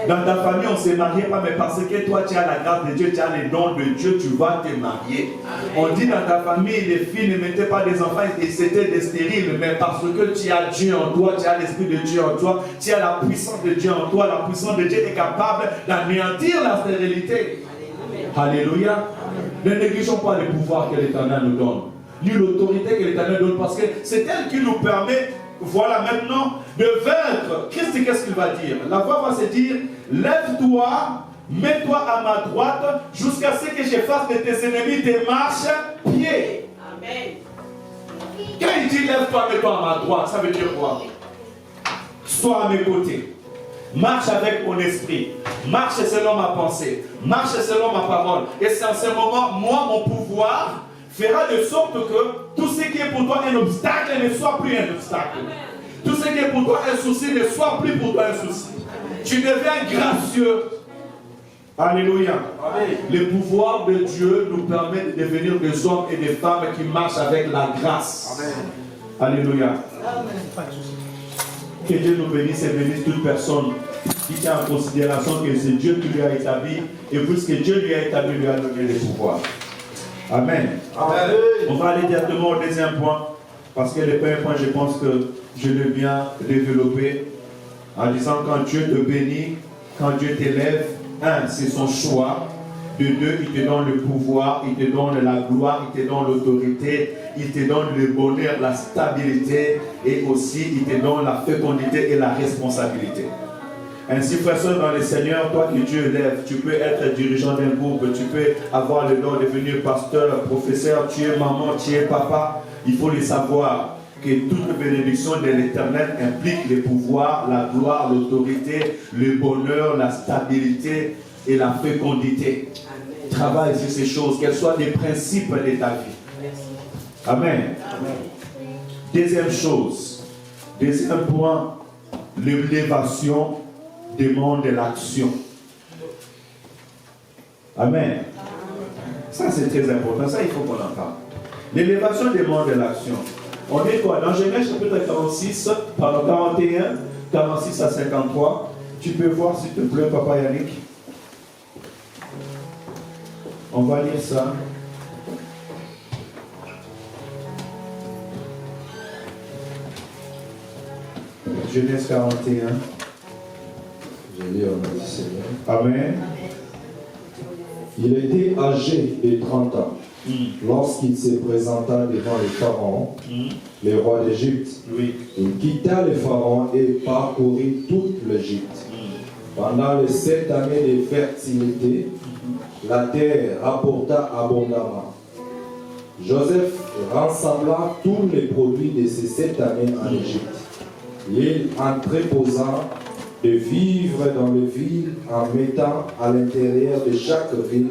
Dans ta famille, on ne se marie pas, mais parce que toi, tu as la grâce de Dieu, tu as les dons de Dieu, tu vas te marier. On dit dans ta famille, les filles ne mettaient pas des enfants et c'était des stériles, mais parce que tu as Dieu en toi, tu as l'Esprit de Dieu en toi, tu as la puissance de Dieu en toi, la puissance de Dieu est capable d'anéantir la stérilité. Alléluia. Ne négligeons pas le pouvoir que l'Éternel nous donne, ni l'autorité que l'Éternel donne, parce que c'est elle qui nous permet, voilà maintenant, de vaincre. Christ, qu'est-ce qu'il va dire? La voix va se dire, lève-toi, mets-toi à ma droite, jusqu'à ce que je fasse de tes ennemis des marches-pieds. Amen. Quand il dit lève-toi, mets-toi à ma droite, ça veut dire quoi? Sois à mes côtés. Marche avec mon esprit. Marche selon ma pensée. Marche selon ma parole. Et c'est en ce moment, moi, mon pouvoir fera de sorte que tout ce qui est pour toi un obstacle ne soit plus un obstacle. Amen. Tout ce qui est pour toi un souci ne soit plus pour toi un souci. Tu deviens gracieux. Alléluia. Amen. Le pouvoir de Dieu nous permet de devenir des hommes et des femmes qui marchent avec la grâce. Amen. Alléluia. Amen. Que Dieu nous bénisse et bénisse toute personne qui tient en considération que c'est Dieu qui lui a établi, et puisque Dieu lui a établi, lui a donné le pouvoir. Amen. Amen. On va aller directement au deuxième point, parce que le premier point, je pense que je l'ai bien développé en disant quand Dieu te bénit, quand Dieu t'élève, c'est son choix. De deux, il te donne le pouvoir, il te donne la gloire, il te donne l'autorité, il te donne le bonheur, la stabilité, et aussi il te donne la fécondité et la responsabilité. Ainsi, frère, dans le Seigneur, toi que Dieu élève, tu peux être dirigeant d'un groupe, tu peux avoir le don de devenir pasteur, professeur, tu es maman, tu es papa. Il faut le savoir que toute bénédiction de l'Éternel implique le pouvoir, la gloire, l'autorité, le bonheur, la stabilité et la fécondité. Amen. Travaille sur ces choses, qu'elles soient des principes de ta vie. Amen. Amen. Deuxième chose, deuxième point, l'élévation demande l'action. Amen. Ça c'est très important, ça il faut qu'on en parle. L'élévation demande l'action. On est quoi? Dans Genèse chapitre 46, pardon, 41, 46 à 53. Tu peux voir s'il te plaît, Papa Yannick. On va lire ça. Genèse 41. Je lis au nom du Seigneur. Amen. Il était âgé de 30 ans lorsqu'il se présenta devant le Pharaon, le roi d'Égypte. Oui. Il quitta le Pharaon et parcourut toute l'Égypte. Pendant les 7 années de fertilité, la terre rapporta abondamment. Joseph rassembla tous les produits de ces 7 années en Égypte. Il entreposa de vivre dans les villes en mettant à l'intérieur de chaque ville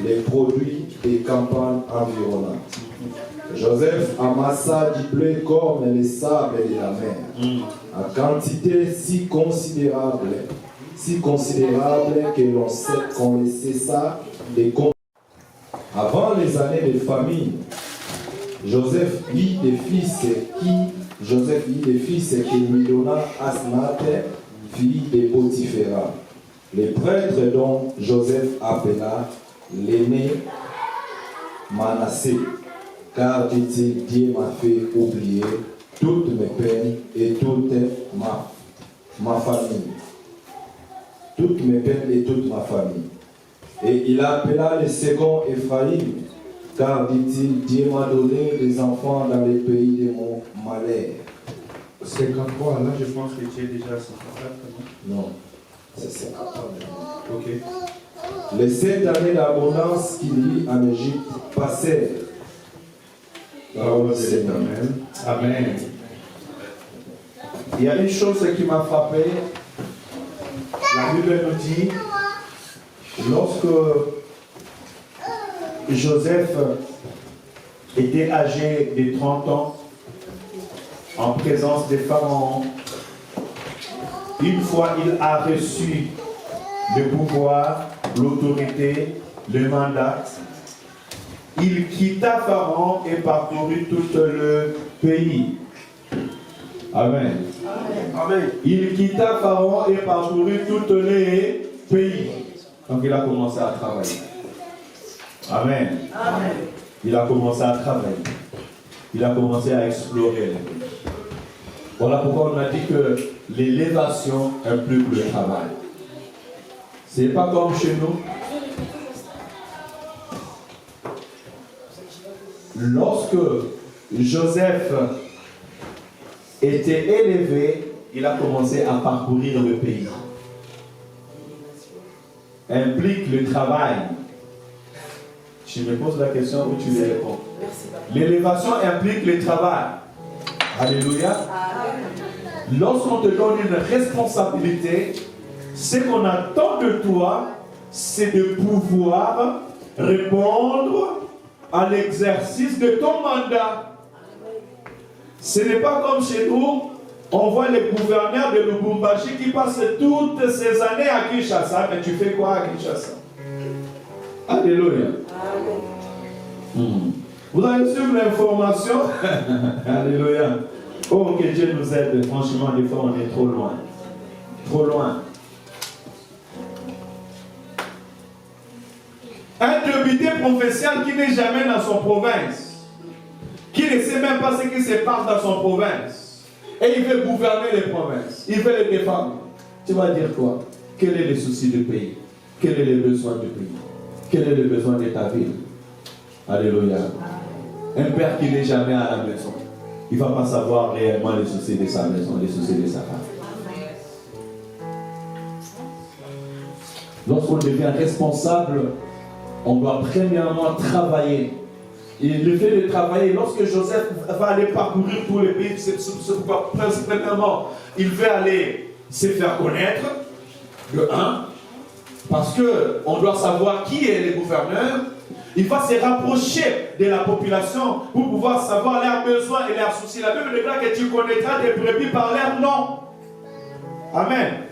les produits des campagnes environnantes. Joseph amassa du blé comme les sables de la mer, en quantité si considérable qu'on ne cessa de compter. Avant les années de famine, Joseph eut des fils qui lui donna Asnath, fille de Potiphéra. Les prêtres dont Joseph appela l'aîné Manassé, car dit-il, Dieu m'a fait oublier toutes mes peines et toute ma famille. Toutes mes peines et toute ma famille. Et il appela le second Ephraïm, car dit-il, Dieu m'a donné des enfants dans les pays de mon malheur. 53, là je pense que tu es déjà 54. Non, c'est 53. Ok. Les 7 années d'abondance qu'il vit en Égypte passèrent. Parole de l'Éternel. Amen. Il y a une chose qui m'a frappé. La Bible nous dit, lorsque Joseph était âgé de 30 ans, en présence des Pharaons, une fois il a reçu le pouvoir, l'autorité, le mandat, il quitta Pharaon et parcourut tout le pays. Amen. Amen. Il quitta Pharaon et parcourut tous les pays. Donc il a commencé à travailler. Amen. Amen. Il a commencé à travailler. Il a commencé à explorer les pays. Voilà pourquoi on a dit que l'élévation implique le travail. Ce n'est pas comme chez nous. Lorsque Joseph était élevé, il a commencé à parcourir le pays. Implique le travail. Je me pose la question où tu me réponds. L'élévation implique le travail. Alléluia. Lorsqu'on te donne une responsabilité, ce qu'on attend de toi, c'est de pouvoir répondre à l'exercice de ton mandat. Ce n'est pas comme chez nous, on voit les gouverneurs de Lubumbashi qui passent toutes ces années à Kinshasa, mais tu fais quoi à Kinshasa? Alléluia. Vous avez suivi l'information? Alléluia. Oh, que Dieu nous aide. Franchement, des fois, on est trop loin. Trop loin. Un député provincial qui n'est jamais dans son province, qui ne sait même pas ce qui se passe dans son province, et il veut gouverner les provinces, il veut les défendre. Tu vas dire quoi? Quel est le souci du pays? Quel est le besoin du pays? Quel est le besoin de ta ville? Alléluia. Un père qui n'est jamais à la maison, il ne va pas savoir réellement les soucis de sa maison, les soucis de sa femme. Lorsqu'on devient responsable, on doit premièrement travailler. Et le fait de travailler, lorsque Joseph va aller parcourir tous les pays, premièrement, il veut aller se faire connaître, de un, parce qu'on doit savoir qui est le gouverneur. Il va se rapprocher de la population pour pouvoir savoir leurs besoins et leurs soucis. La Bible déclare que tu connaîtras tes brebis par leur nom. Amen.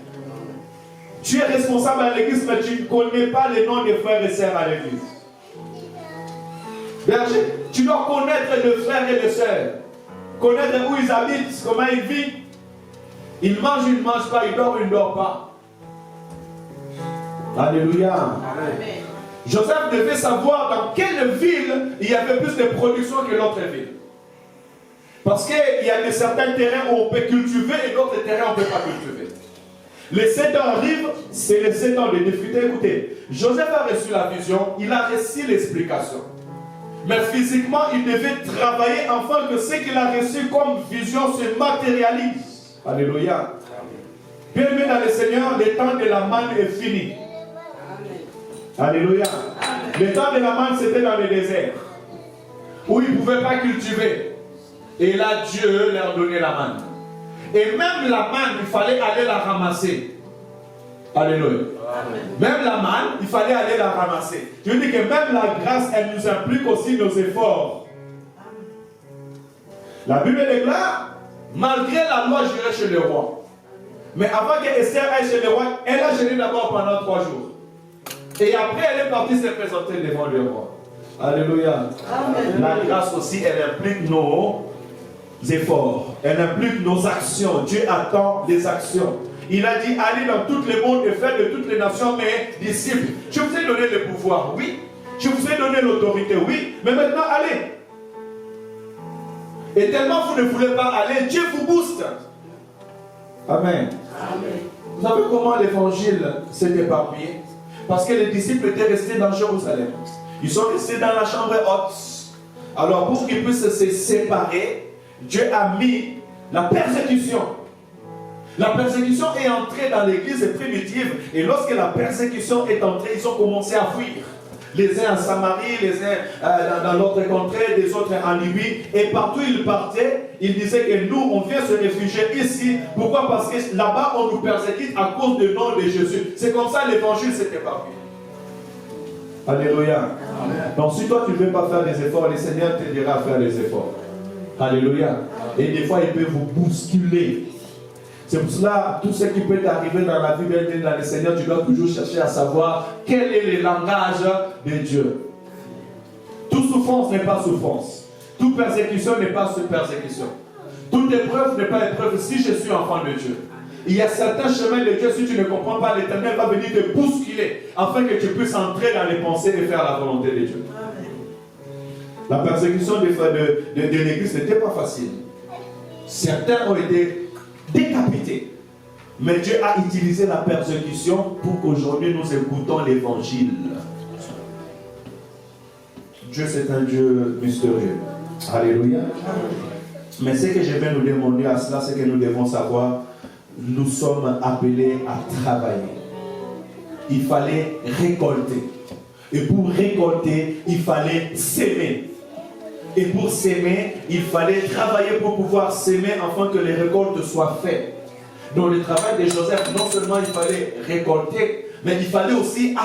Tu es responsable à l'église, mais tu ne connais pas les noms des frères et sœurs à l'église. Berger, tu dois connaître les frères et les sœurs. Connaître où ils habitent, comment ils vivent. Ils mangent, ils ne mangent pas, ils dorment, ils ne dorment pas. Alléluia. Amen. Joseph devait savoir dans quelle ville il y avait plus de production que l'autre ville. Parce qu'il y a certains terrains où on peut cultiver et d'autres terrains où on ne peut pas cultiver. Les 7 ans arrivent, c'est les 7 ans de difficulté. Écoutez, Joseph a reçu la vision, il a reçu l'explication. Mais physiquement, il devait travailler afin que ce qu'il a reçu comme vision se matérialise. Alléluia. Bien aimé dans le Seigneur, le temps de la manne est fini. Alléluia. Le temps de la manne, c'était dans le désert, où ils ne pouvaient pas cultiver. Et là, Dieu leur donnait la manne. Et même la manne, il fallait aller la ramasser. Alléluia. Amen. Même la manne, il fallait aller la ramasser. Je dis que même la grâce, elle nous implique aussi nos efforts. La Bible déclare, malgré la loi, j'irai chez le roi. Mais avant que Esther aille chez le roi, elle a gêné d'abord pendant 3 jours. Et après, elle est partie se présenter devant le roi. Alléluia. Amen. La grâce aussi, elle implique nos efforts. Elle implique nos actions. Dieu attend les actions. Il a dit, allez dans tout le monde et faites de toutes les nations mes disciples. Je vous ai donné le pouvoir, oui. Je vous ai donné l'autorité, oui. Mais maintenant, allez. Et tellement vous ne voulez pas aller, Dieu vous booste. Amen. Amen. Vous savez comment l'évangile s'est éparpillé? Parce que les disciples étaient restés dans Jérusalem. Ils sont restés dans la chambre haute. Alors pour qu'ils puissent se séparer, Dieu a mis la persécution. La persécution est entrée dans l'église primitive. Et lorsque la persécution est entrée, ils ont commencé à fuir. Les uns en Samarie, les uns dans l'autre contrée, les autres en Libye. Et partout ils partaient, ils disaient que nous, on vient se réfugier ici. Pourquoi? Parce que là-bas, on nous persécute à cause du nom de Jésus. C'est comme ça l'évangile s'est éparpillé. Alléluia. Amen. Donc si toi tu ne veux pas faire des efforts, le Seigneur te dira à faire des efforts. Alléluia. Et des fois, il peut vous bousculer. C'est pour cela, tout ce qui peut t'arriver dans la vie, dans le Seigneur, tu dois toujours chercher à savoir quel est le langage de Dieu. Toute souffrance n'est pas souffrance. Toute persécution n'est pas persécution. Toute épreuve n'est pas épreuve si je suis enfant de Dieu. Il y a certains chemins de Dieu, si tu ne comprends pas, l'Éternel va venir te bousculer afin que tu puisses entrer dans les pensées et faire la volonté de Dieu. La persécution de l'Église n'était pas facile. Certains ont été décapités. Mais Dieu a utilisé la persécution pour qu'aujourd'hui nous écoutons l'évangile. Dieu c'est un Dieu mystérieux. Alléluia. Mais ce que je vais nous demander à cela, c'est que nous devons savoir, nous sommes appelés à travailler. Il fallait récolter. Et pour récolter, il fallait s'aimer. Et pour s'aimer, il fallait travailler pour pouvoir s'aimer afin que les récoltes soient faites. Dans le travail de Joseph, non seulement il fallait récolter, mais il fallait aussi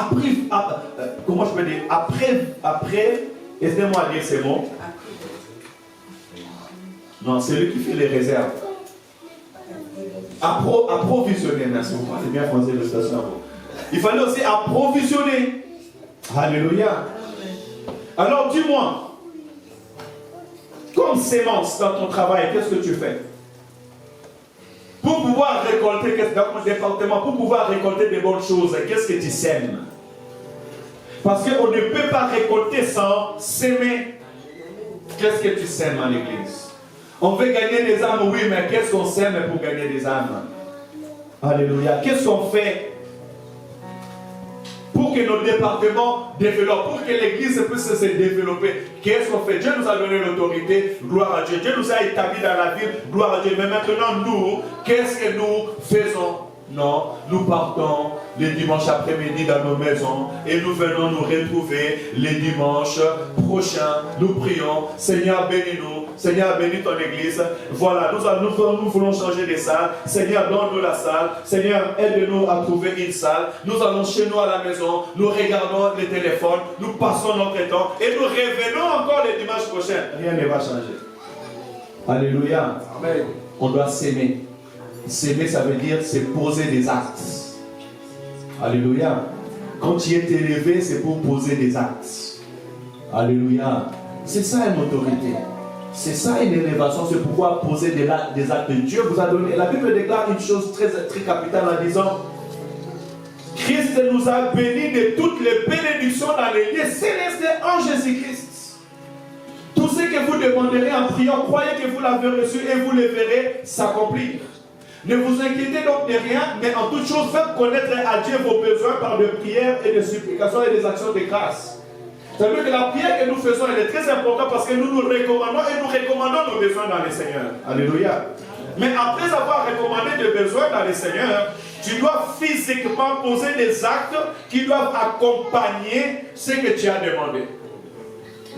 aidez-moi à dire ces mots. Non, c'est lui qui fait les réserves. Approvisionner, merci, vous parlez bien français de station. Il fallait aussi approvisionner. Alléluia. Alors dis-moi, comme sémence dans ton travail, qu'est-ce que tu fais? Pour pouvoir récolter, dans mon département, pour pouvoir récolter des bonnes choses, qu'est-ce que tu sèmes? Parce qu'on ne peut pas récolter sans s'aimer. Qu'est-ce que tu sèmes en l'église? On veut gagner des âmes, oui, mais qu'est-ce qu'on sème pour gagner des âmes? Alléluia. Qu'est-ce qu'on fait pour que nos départements développent, pour que l'église puisse se développer? Qu'est-ce qu'on fait? Dieu nous a donné l'autorité, gloire à Dieu. Dieu nous a établis dans la ville, gloire à Dieu. Mais maintenant, nous, qu'est-ce que nous faisons? Non, nous partons les dimanches après-midi dans nos maisons et nous venons nous retrouver les dimanches prochains. Nous prions, Seigneur bénis-nous, Seigneur bénis ton église. Voilà, nous voulons changer de salle. Seigneur, donne-nous la salle. Seigneur, aide-nous à trouver une salle. Nous allons chez nous à la maison, nous regardons les téléphones, nous passons notre temps et nous revenons encore les dimanches prochains. Rien ne va changer. Alléluia. Amen. On doit s'aimer. S'aimer, ça veut dire c'est poser des actes. Alléluia. Quand tu es élevé, c'est pour poser des actes. Alléluia. C'est ça une autorité. C'est ça une élévation, c'est pouvoir poser des actes. Dieu vous a donné. La Bible déclare une chose très, très capitale en disant: Christ nous a bénis de toutes les bénédictions dans les lieux célestes en Jésus-Christ. Tout ce que vous demanderez en priant, croyez que vous l'avez reçu et vous le verrez s'accomplir. Ne vous inquiétez donc de rien, mais en toute chose, faites connaître à Dieu vos besoins par de prières et de supplications et des actions de grâce. C'est-à-dire que la prière que nous faisons, elle est très importante parce que nous nous recommandons et nous recommandons nos besoins dans le Seigneur. Alléluia. Mais après avoir recommandé des besoins dans le Seigneur, Tu dois physiquement poser des actes qui doivent accompagner ce que tu as demandé.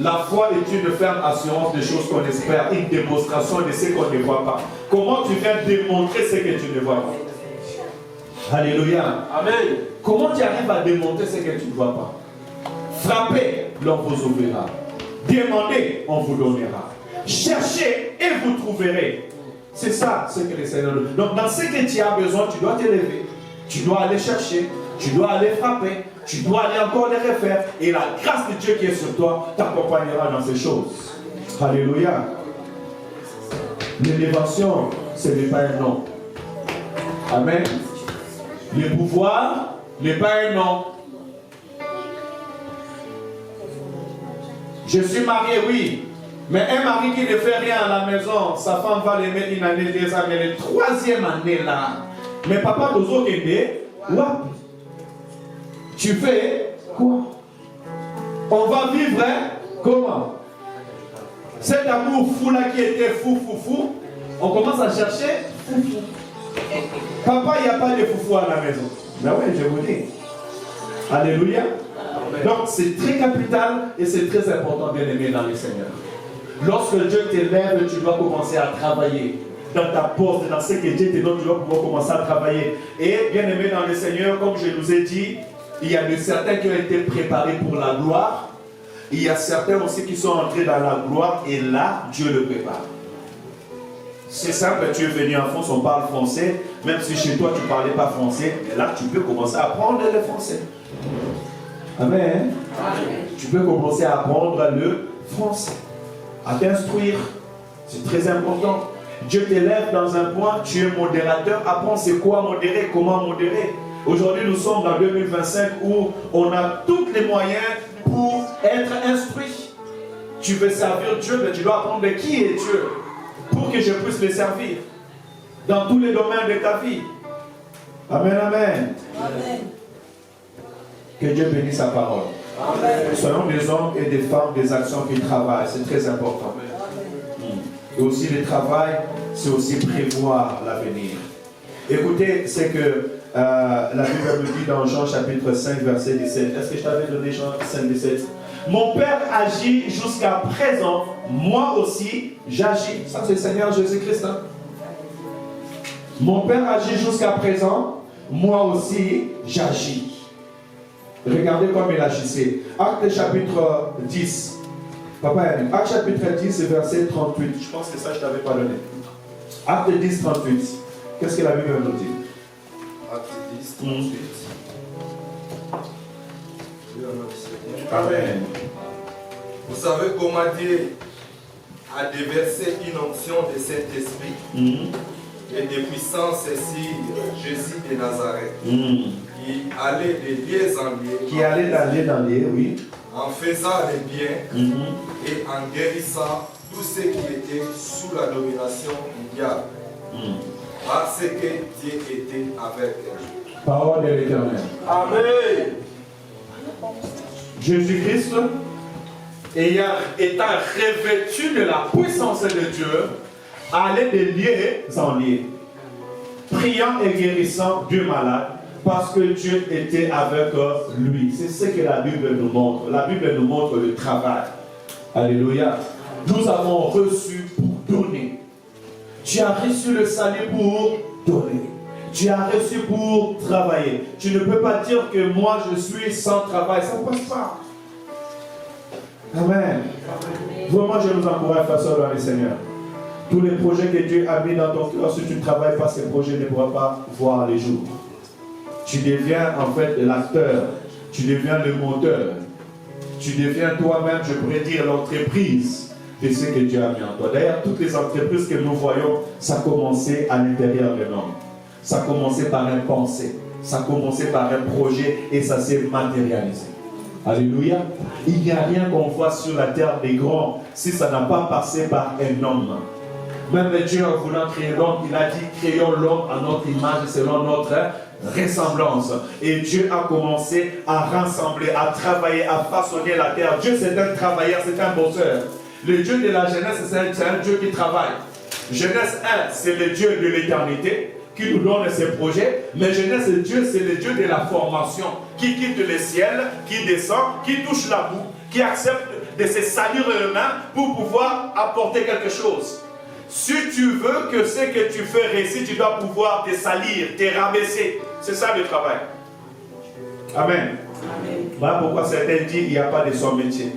La foi est une ferme assurance des choses qu'on espère, une démonstration de ce qu'on ne voit pas. Comment tu viens démontrer ce que tu ne vois pas? Alléluia. Amen. Comment tu arrives à démontrer ce que tu ne vois pas? Frappez, l'on vous ouvrira. Demandez, on vous donnera. Cherchez et vous trouverez. C'est ça ce que le Seigneur nous dit. Donc dans ce que tu as besoin, tu dois t'élever. Tu dois aller chercher. Tu dois aller frapper. Tu dois aller encore les refaire. Et la grâce de Dieu qui est sur toi t'accompagnera dans ces choses. Alléluia. L'élévation, ce n'est pas un nom. Amen. Le pouvoir n'est pas un nom. Je suis marié, oui. Mais un mari qui ne fait rien à la maison, sa femme va l'aimer une année, 2 années, la 3e année là. Mais papa, toujours aider, tu fais quoi? On va vivre, hein? Comment? Cet amour fou là qui était fou, on commence à chercher fou. Papa, il n'y a pas de foufou à la maison. Ben oui, je vous dis. Alléluia. Donc c'est très capital et c'est très important, bien aimé dans le Seigneur. Lorsque Dieu t'élève, tu dois commencer à travailler. Dans ta poste, dans ce que Dieu te donne, tu dois pouvoir commencer à travailler. Et bien aimé dans le Seigneur, comme je vous ai dit, il y a de certains qui ont été préparés pour la gloire. Il y a certains aussi qui sont entrés dans la gloire et là, Dieu le prépare. C'est simple, tu es venu en France, on parle français, même si chez toi tu ne parlais pas français, mais là tu peux commencer à apprendre le français. Amen. Amen. Tu peux commencer à apprendre le français, à t'instruire. C'est très important. Dieu t'élève dans un point, tu es modérateur, apprends c'est quoi modérer, comment modérer. Aujourd'hui nous sommes dans 2025 où on a tous les moyens pour être instruit. Tu veux servir Dieu, mais tu dois apprendre qui est Dieu pour que je puisse le servir dans tous les domaines de ta vie. Amen, amen. Amen. Que Dieu bénisse sa parole. Amen. Soyons des hommes et des femmes, des actions qui travaillent. C'est très important. Amen. Et aussi le travail, c'est aussi prévoir l'avenir. Écoutez, c'est que la Bible nous dit dans Jean chapitre 5, verset 17. Est-ce que je t'avais donné Jean 5, 17? Mon Père agit jusqu'à présent, moi aussi j'agis. Ça c'est le Seigneur Jésus-Christ. Hein? Mon Père agit jusqu'à présent, moi aussi j'agis. Regardez comme il agissait. Acte chapitre 10. Papa, Acte chapitre 10, verset 38. Je pense que ça je ne t'avais pas donné. Acte 10, 38. Qu'est-ce que la Bible nous dit? Acte 10, 38. Amen. Vous savez comment Dieu a déversé une onction de Saint-Esprit et de puissance sur Jésus de Nazareth, qui allait de lieu en lieu, qui allait d'aller dans lieu, oui, en faisant le bien et en guérissant tous ceux qui étaient sous la domination du diable, parce que Dieu était avec eux. Parole de l'Éternel. Amen. Jésus-Christ, étant revêtu de la puissance de Dieu, allait de lieu en lieu, priant et guérissant Dieu malade, parce que Dieu était avec lui. C'est ce que la Bible nous montre. La Bible nous montre le travail. Alléluia. Nous avons reçu pour donner. Tu as reçu le salut pour donner. Tu as reçu pour travailler. Tu ne peux pas dire que moi je suis sans travail. Ça ne passe pas. Amen. Vraiment, je nous encourage, frères dans le Seigneur. Tous les projets que Dieu a mis dans ton cœur, si tu ne travailles pas, ces projets ne pourront pas voir les jours. Tu deviens en fait l'acteur. Tu deviens le moteur. Tu deviens toi-même, je pourrais dire, l'entreprise de ce que Dieu a mis en toi. D'ailleurs, toutes les entreprises que nous voyons, ça a commencé à l'intérieur de l'homme. Ça a commencé par un pensée. Ça a commencé par un projet et ça s'est matérialisé. Alléluia. Il n'y a rien qu'on voit sur la terre des grands si ça n'a pas passé par un homme. Même Dieu, en voulant créer l'homme, il a dit créons l'homme à notre image selon notre ressemblance. Et Dieu a commencé à rassembler, à travailler, à façonner la terre. Dieu, c'est un travailleur, c'est un bosseur. Le Dieu de la Genèse, c'est un Dieu qui travaille. Genèse 1, c'est le Dieu de l'éternité qui nous donne ses projets, mais jeunesse de Dieu, c'est le Dieu de la formation, qui quitte le ciel, qui descend, qui touche la boue, qui accepte de se salir les mains pour pouvoir apporter quelque chose. Si tu veux que ce que tu fais réussir, tu dois pouvoir te salir, te rabaisser. C'est ça le travail. Amen. Voilà pourquoi certains disent qu'il n'y a pas de son métier.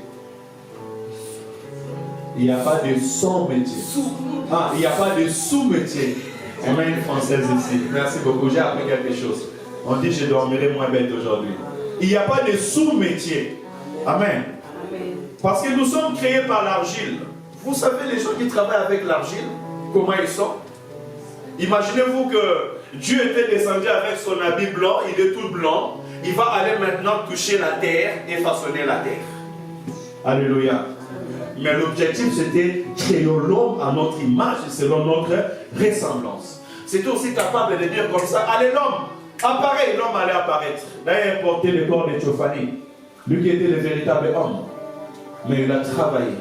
Il n'y a pas de son métier. Ah, il n'y a pas de sous-métier. On a une française ici. Merci beaucoup. J'ai appris quelque chose. On dit je dormirai moins bête aujourd'hui. Il n'y a pas de sous-métier. Amen. Parce que nous sommes créés par l'argile. Vous savez les gens qui travaillent avec l'argile, comment ils sont? Imaginez-vous que Dieu était descendu avec son habit blanc, il est tout blanc. Il va aller maintenant toucher la terre et façonner la terre. Alléluia. Mais l'objectif c'était créer l'homme à notre image selon notre ressemblance. C'est aussi capable de dire comme ça, allez l'homme, apparaît, l'homme allait apparaître. D'ailleurs, il portait le corps de Théophanie, lui qui était le véritable homme. Mais il a travaillé.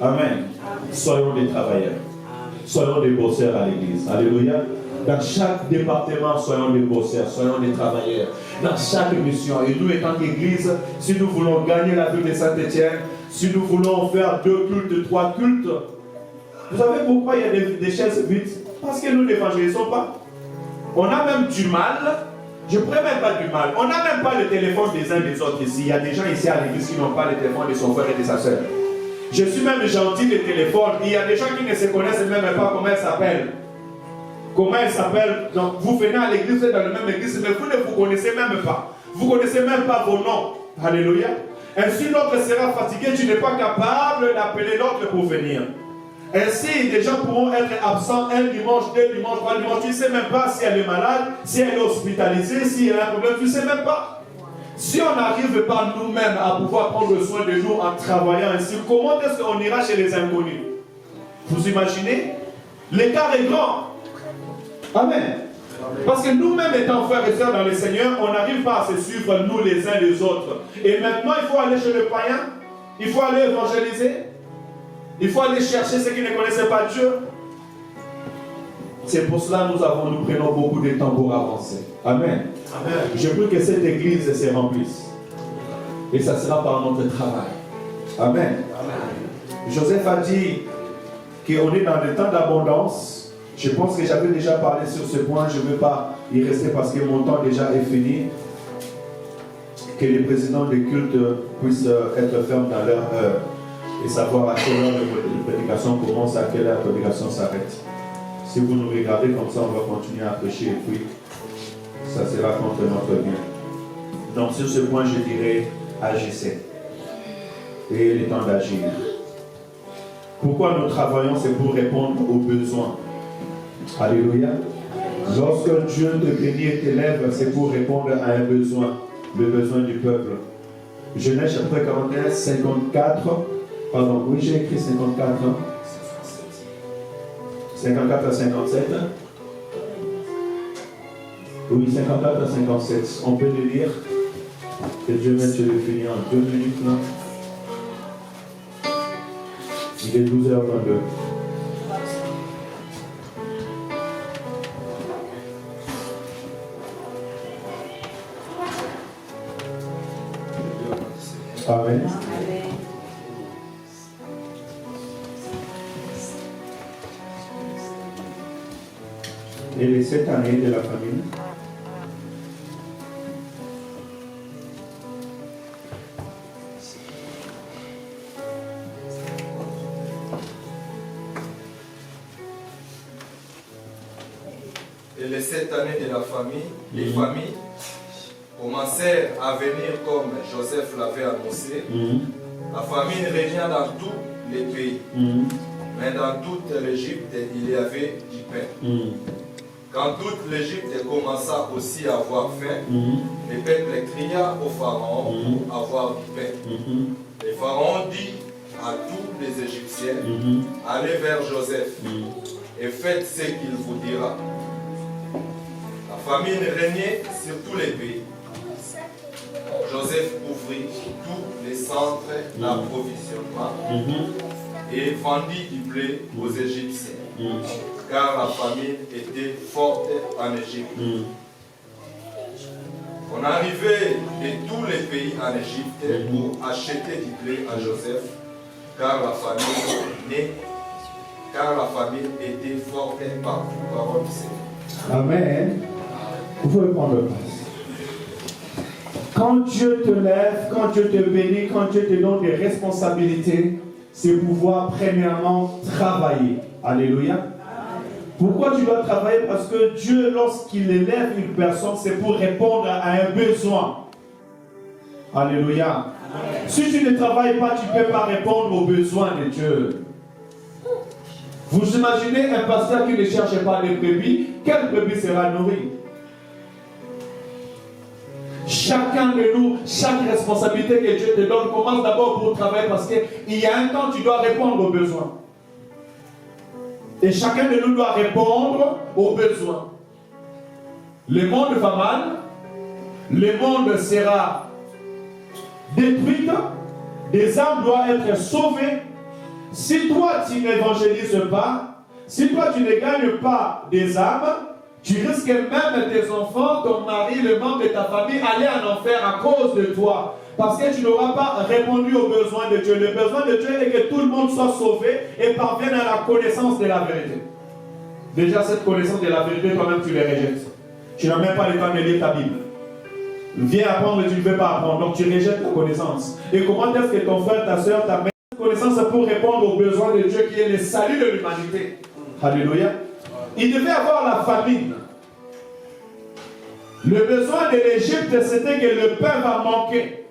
Amen. Soyons des travailleurs. Soyons des bosseurs à l'église. Alléluia. Dans chaque département, soyons des bosseurs, soyons des travailleurs. Dans chaque mission. Et nous, étant qu'église, si nous voulons gagner la ville de Saint-Étienne, si nous voulons faire 2 cultes, 3 cultes, vous savez pourquoi il y a des chaises vides? Parce que nous n'évangélisons pas. On a même du mal. Je ne pourrais même pas du mal. On n'a même pas le téléphone des uns des autres ici. Il y a des gens ici à l'église qui n'ont pas le téléphone de son frère et de sa soeur. Je suis même gentil de téléphone. Il y a des gens qui ne se connaissent même pas comment elle s'appelle. Comment elle s'appelle. Donc vous venez à l'église, vous êtes dans la même église, mais vous ne vous connaissez même pas. Vous ne connaissez même pas vos noms. Alléluia. Ainsi l'autre sera fatigué, tu n'es pas capable d'appeler l'autre pour venir. Ainsi, des gens pourront être absents un dimanche, 2 dimanches, 3 dimanches. Tu ne sais même pas si elle est malade, si elle est hospitalisée, si elle a un problème, tu ne sais même pas. Si on n'arrive pas nous-mêmes à pouvoir prendre soin de nous en travaillant ainsi, comment est-ce qu'on ira chez les inconnus? Vous imaginez? L'écart est grand. Amen. Parce que nous-mêmes étant frères et sœurs dans le Seigneur, on n'arrive pas à se suivre nous les uns les autres. Et maintenant, il faut aller chez le païen, il faut aller évangéliser, il faut aller chercher ceux qui ne connaissaient pas Dieu. C'est pour cela que nous prenons beaucoup de temps pour avancer. Amen. Amen. Je prie que cette église se remplisse. Et ça sera par notre travail. Amen. Amen. Joseph a dit qu'on est dans des temps d'abondance. Je pense que j'avais déjà parlé sur ce point. Je ne veux pas y rester parce que mon temps déjà est fini. Que les présidents des cultes puissent être fermes dans leur heure et savoir à quelle heure la prédication commence, à quelle heure la prédication s'arrête. Si vous nous regardez comme ça, on va continuer à prêcher et puis ça sera contre notre bien. Donc sur ce point, je dirais agissez. Et il est temps d'agir. Pourquoi nous travaillons? C'est pour répondre aux besoins. Alléluia. Lorsque Dieu te bénit et t'élève, c'est pour répondre à un besoin, le besoin du peuple. Genèse chapitre 41, 54. Pardon, oui, j'ai écrit 54. 54 à 57. Oui, 54 à 57. On peut le lire. Que Dieu mette le finir en 2 minutes là. Il est 12h22. Amen. Et les 7 années de la famille. Et les 7 années de la famille, les familles commencèrent à venir comme Joseph l'avait annoncé. La famine régna dans tous les pays. Mais dans toute l'Égypte, il y avait du pain. Quand toute l'Égypte commença aussi à avoir faim, le peuple cria au Pharaon pour avoir du pain. Le Pharaon dit à tous les Égyptiens, allez vers Joseph et faites ce qu'il vous dira. La famine régnait sur tous les pays. Joseph ouvrit tous les centres d'approvisionnement et vendit du blé aux Égyptiens, car la famine était forte en Égypte. On arrivait de tous les pays en Égypte pour acheter du blé à Joseph, car la famine était forte partout. Parole du Seigneur. Amen. Vous pouvez prendre place. Quand Dieu te lève, quand Dieu te bénit, quand Dieu te donne des responsabilités, c'est pouvoir premièrement travailler. Alléluia. Pourquoi tu dois travailler? Parce que Dieu, lorsqu'il élève une personne, c'est pour répondre à un besoin. Alléluia. Si tu ne travailles pas, tu ne peux pas répondre aux besoins de Dieu. Vous imaginez un pasteur qui ne cherche pas les brebis, quelle brebis sera nourrie? Chacun de nous, chaque responsabilité que Dieu te donne, commence d'abord pour travailler parce qu'il y a un temps où tu dois répondre aux besoins. Et chacun de nous doit répondre aux besoins. Le monde va mal, le monde sera détruit, des âmes doivent être sauvées. Si toi tu n'évangélises pas, si toi tu ne gagnes pas des âmes, tu risques même tes enfants, ton mari, le membre de ta famille aller en enfer à cause de toi. Parce que tu n'auras pas répondu aux besoins de Dieu. Le besoin de Dieu est que tout le monde soit sauvé et parvienne à la connaissance de la vérité. Déjà, cette connaissance de la vérité, toi-même, tu les rejettes. Tu n'as même pas le temps de lire ta Bible. Viens apprendre et tu ne veux pas apprendre. Donc, tu rejettes la connaissance. Et comment est-ce que ton frère, ta soeur, ta mère, connaissance pour répondre aux besoins de Dieu qui est le salut de l'humanité? Alléluia. Il devait avoir la famine. Le besoin de l'Égypte, c'était que le pain va manquer.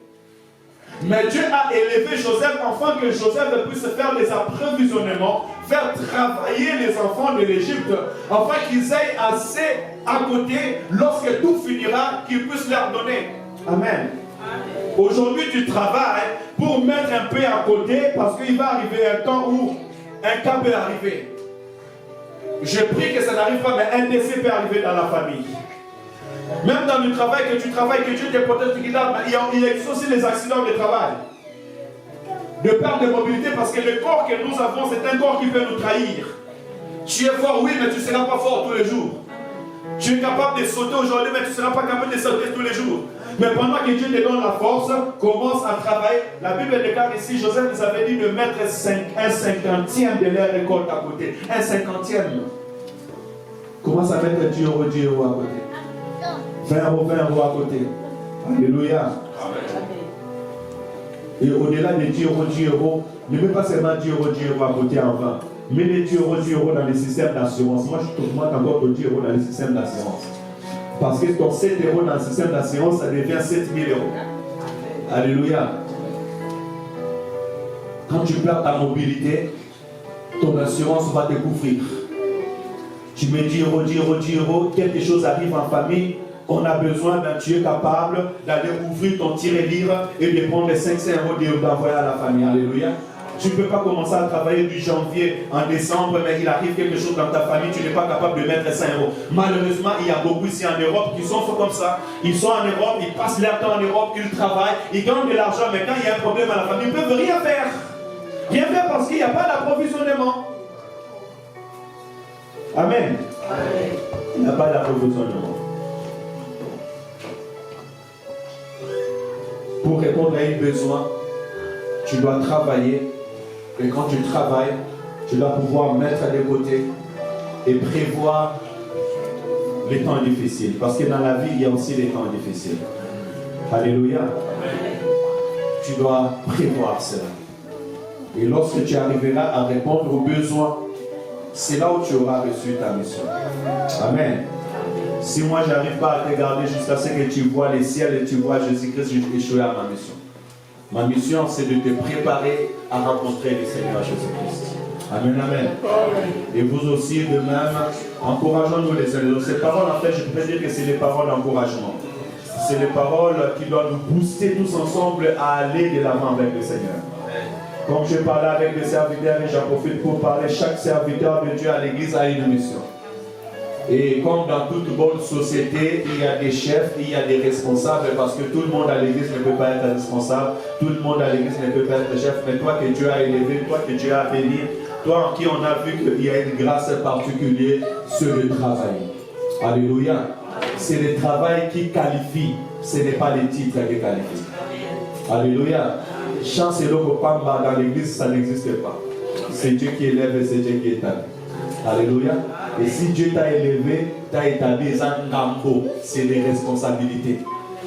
Mais Dieu a élevé Joseph afin que Joseph puisse faire des approvisionnements, faire travailler les enfants de l'Égypte, afin qu'ils aient assez à côté lorsque tout finira, qu'ils puissent leur donner. Amen. Aujourd'hui, tu travailles pour mettre un peu à côté parce qu'il va arriver un temps où un cas peut arriver. Je prie que ça n'arrive pas, mais un décès peut arriver dans la famille. Même dans le travail que tu travailles, que Dieu te protège, il y a aussi les accidents de travail. De perte de mobilité, parce que le corps que nous avons, c'est un corps qui peut nous trahir. Tu es fort, oui, mais tu ne seras pas fort tous les jours. Tu es capable de sauter aujourd'hui, mais tu ne seras pas capable de sauter tous les jours. Mais pendant que Dieu te donne la force, commence à travailler. La Bible déclare ici, Joseph nous avait dit de mettre un cinquantième de leur récolte à côté. Un cinquantième. Commence à mettre 10 euros à côté. 20 euros à côté. Alléluia. Amen. Et au-delà de 10 euros, ne mets pas seulement 10 euros à côté en vain. Mets les 10 euros dans le système d'assurance. Moi, je te demande encore de 10 euros dans le système d'assurance. Parce que ton 7 euros dans le système d'assurance, ça devient 7 000 euros. Alléluia. Quand tu perds ta mobilité, ton assurance va te couvrir. Tu mets 10 euros, quelque chose arrive en famille, on a besoin tu es capable d'aller ouvrir ton tirelire et de prendre les 500 euros d'envoyer à la famille. Alléluia. Tu ne peux pas commencer à travailler du janvier en décembre, mais il arrive quelque chose dans ta famille, tu n'es pas capable de mettre 100 euros. Malheureusement, il y a beaucoup ici en Europe qui sont comme ça. Ils sont en Europe, ils passent leur temps en Europe, ils travaillent, ils gagnent de l'argent, mais quand il y a un problème à la famille, ils ne peuvent rien faire. Rien faire parce qu'il n'y a pas d'approvisionnement. Amen. Il n'y a pas d'approvisionnement. Pour répondre à un besoin, tu dois travailler. Et quand tu travailles, tu dois pouvoir mettre de côté et prévoir les temps difficiles. Parce que dans la vie, il y a aussi les temps difficiles. Alléluia. Tu dois prévoir cela. Et lorsque tu arriveras à répondre aux besoins, c'est là où tu auras reçu ta mission. Amen. Si moi, je n'arrive pas à te garder jusqu'à ce que tu vois les ciels et tu vois Jésus-Christ, je vais échouer à ma mission. Ma mission, c'est de te préparer à rencontrer le Seigneur Jésus-Christ. Amen, amen. Et vous aussi, de même, encourageons-nous les uns les autres. Ces paroles, en fait, je pourrais dire que c'est les paroles d'encouragement. C'est les paroles qui doivent nous booster tous ensemble à aller de l'avant avec le Seigneur. Comme je parlais avec les serviteurs, et j'en profite pour parler, chaque serviteur de Dieu à l'église a une mission. Et comme dans toute bonne société, il y a des chefs, il y a des responsables, parce que tout le monde à l'église ne peut pas être responsable, tout le monde à l'église ne peut pas être chef, mais toi que Dieu a élevé, toi que Dieu a béni, toi en qui on a vu qu'il y a une grâce particulière sur le travail. Alléluia. C'est le travail qui qualifie, ce n'est pas les titres qui qualifient. Alléluia. Chance et l'eau pamba dans l'église, ça n'existe pas. C'est Dieu qui élève et c'est Dieu qui établit. Alléluia. Et si Dieu t'a élevé, t'a établi, c'est des responsabilités.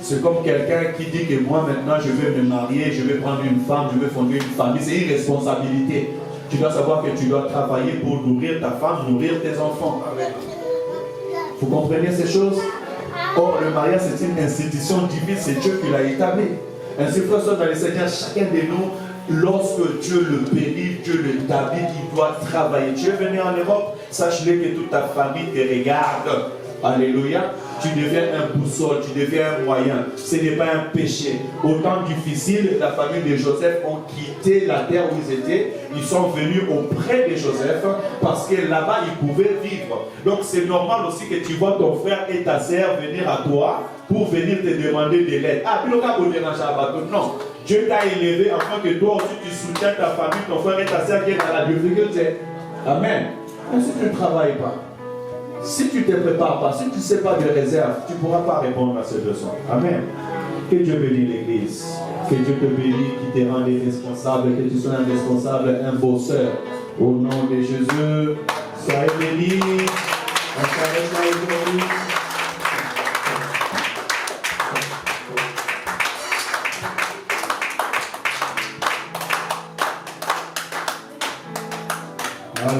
C'est comme quelqu'un qui dit que moi maintenant je vais me marier, je vais prendre une femme, je vais fonder une famille. C'est une responsabilité. Tu dois savoir que tu dois travailler pour nourrir ta femme, nourrir tes enfants. Vous comprenez ces choses? Or, le mariage c'est une institution divine, c'est Dieu qui l'a établi. Ainsi, frère, dans le Seigneur, chacun de nous, lorsque Dieu le bénit, Dieu l'établit, il doit travailler. Tu es venu en Europe, sache-le que toute ta famille te regarde. Alléluia. Tu deviens un boussole, tu deviens un moyen. Ce n'est pas un péché. Au temps difficile, la famille de Joseph ont quitté la terre où ils étaient. Ils sont venus auprès de Joseph parce que là-bas, ils pouvaient vivre. Donc, c'est normal aussi que tu vois ton frère et ta sœur venir à toi pour venir te demander de l'aide. Ah, puis le cas pour déranger à bateau. Non. Dieu t'a élevé afin que toi aussi tu soutiens ta famille, ton frère et ta sœur qui est dans la difficulté. Amen. Mais si tu ne travailles pas, si tu ne te prépares pas, si tu ne sais pas de réserve, tu ne pourras pas répondre à ces besoins. Amen. Que Dieu bénisse l'Église. Que Dieu te bénisse, qui te rende responsable, que tu sois un responsable, un bosseur. Au nom de Jésus, soyez bénis. On s'arrête là aujourd'hui.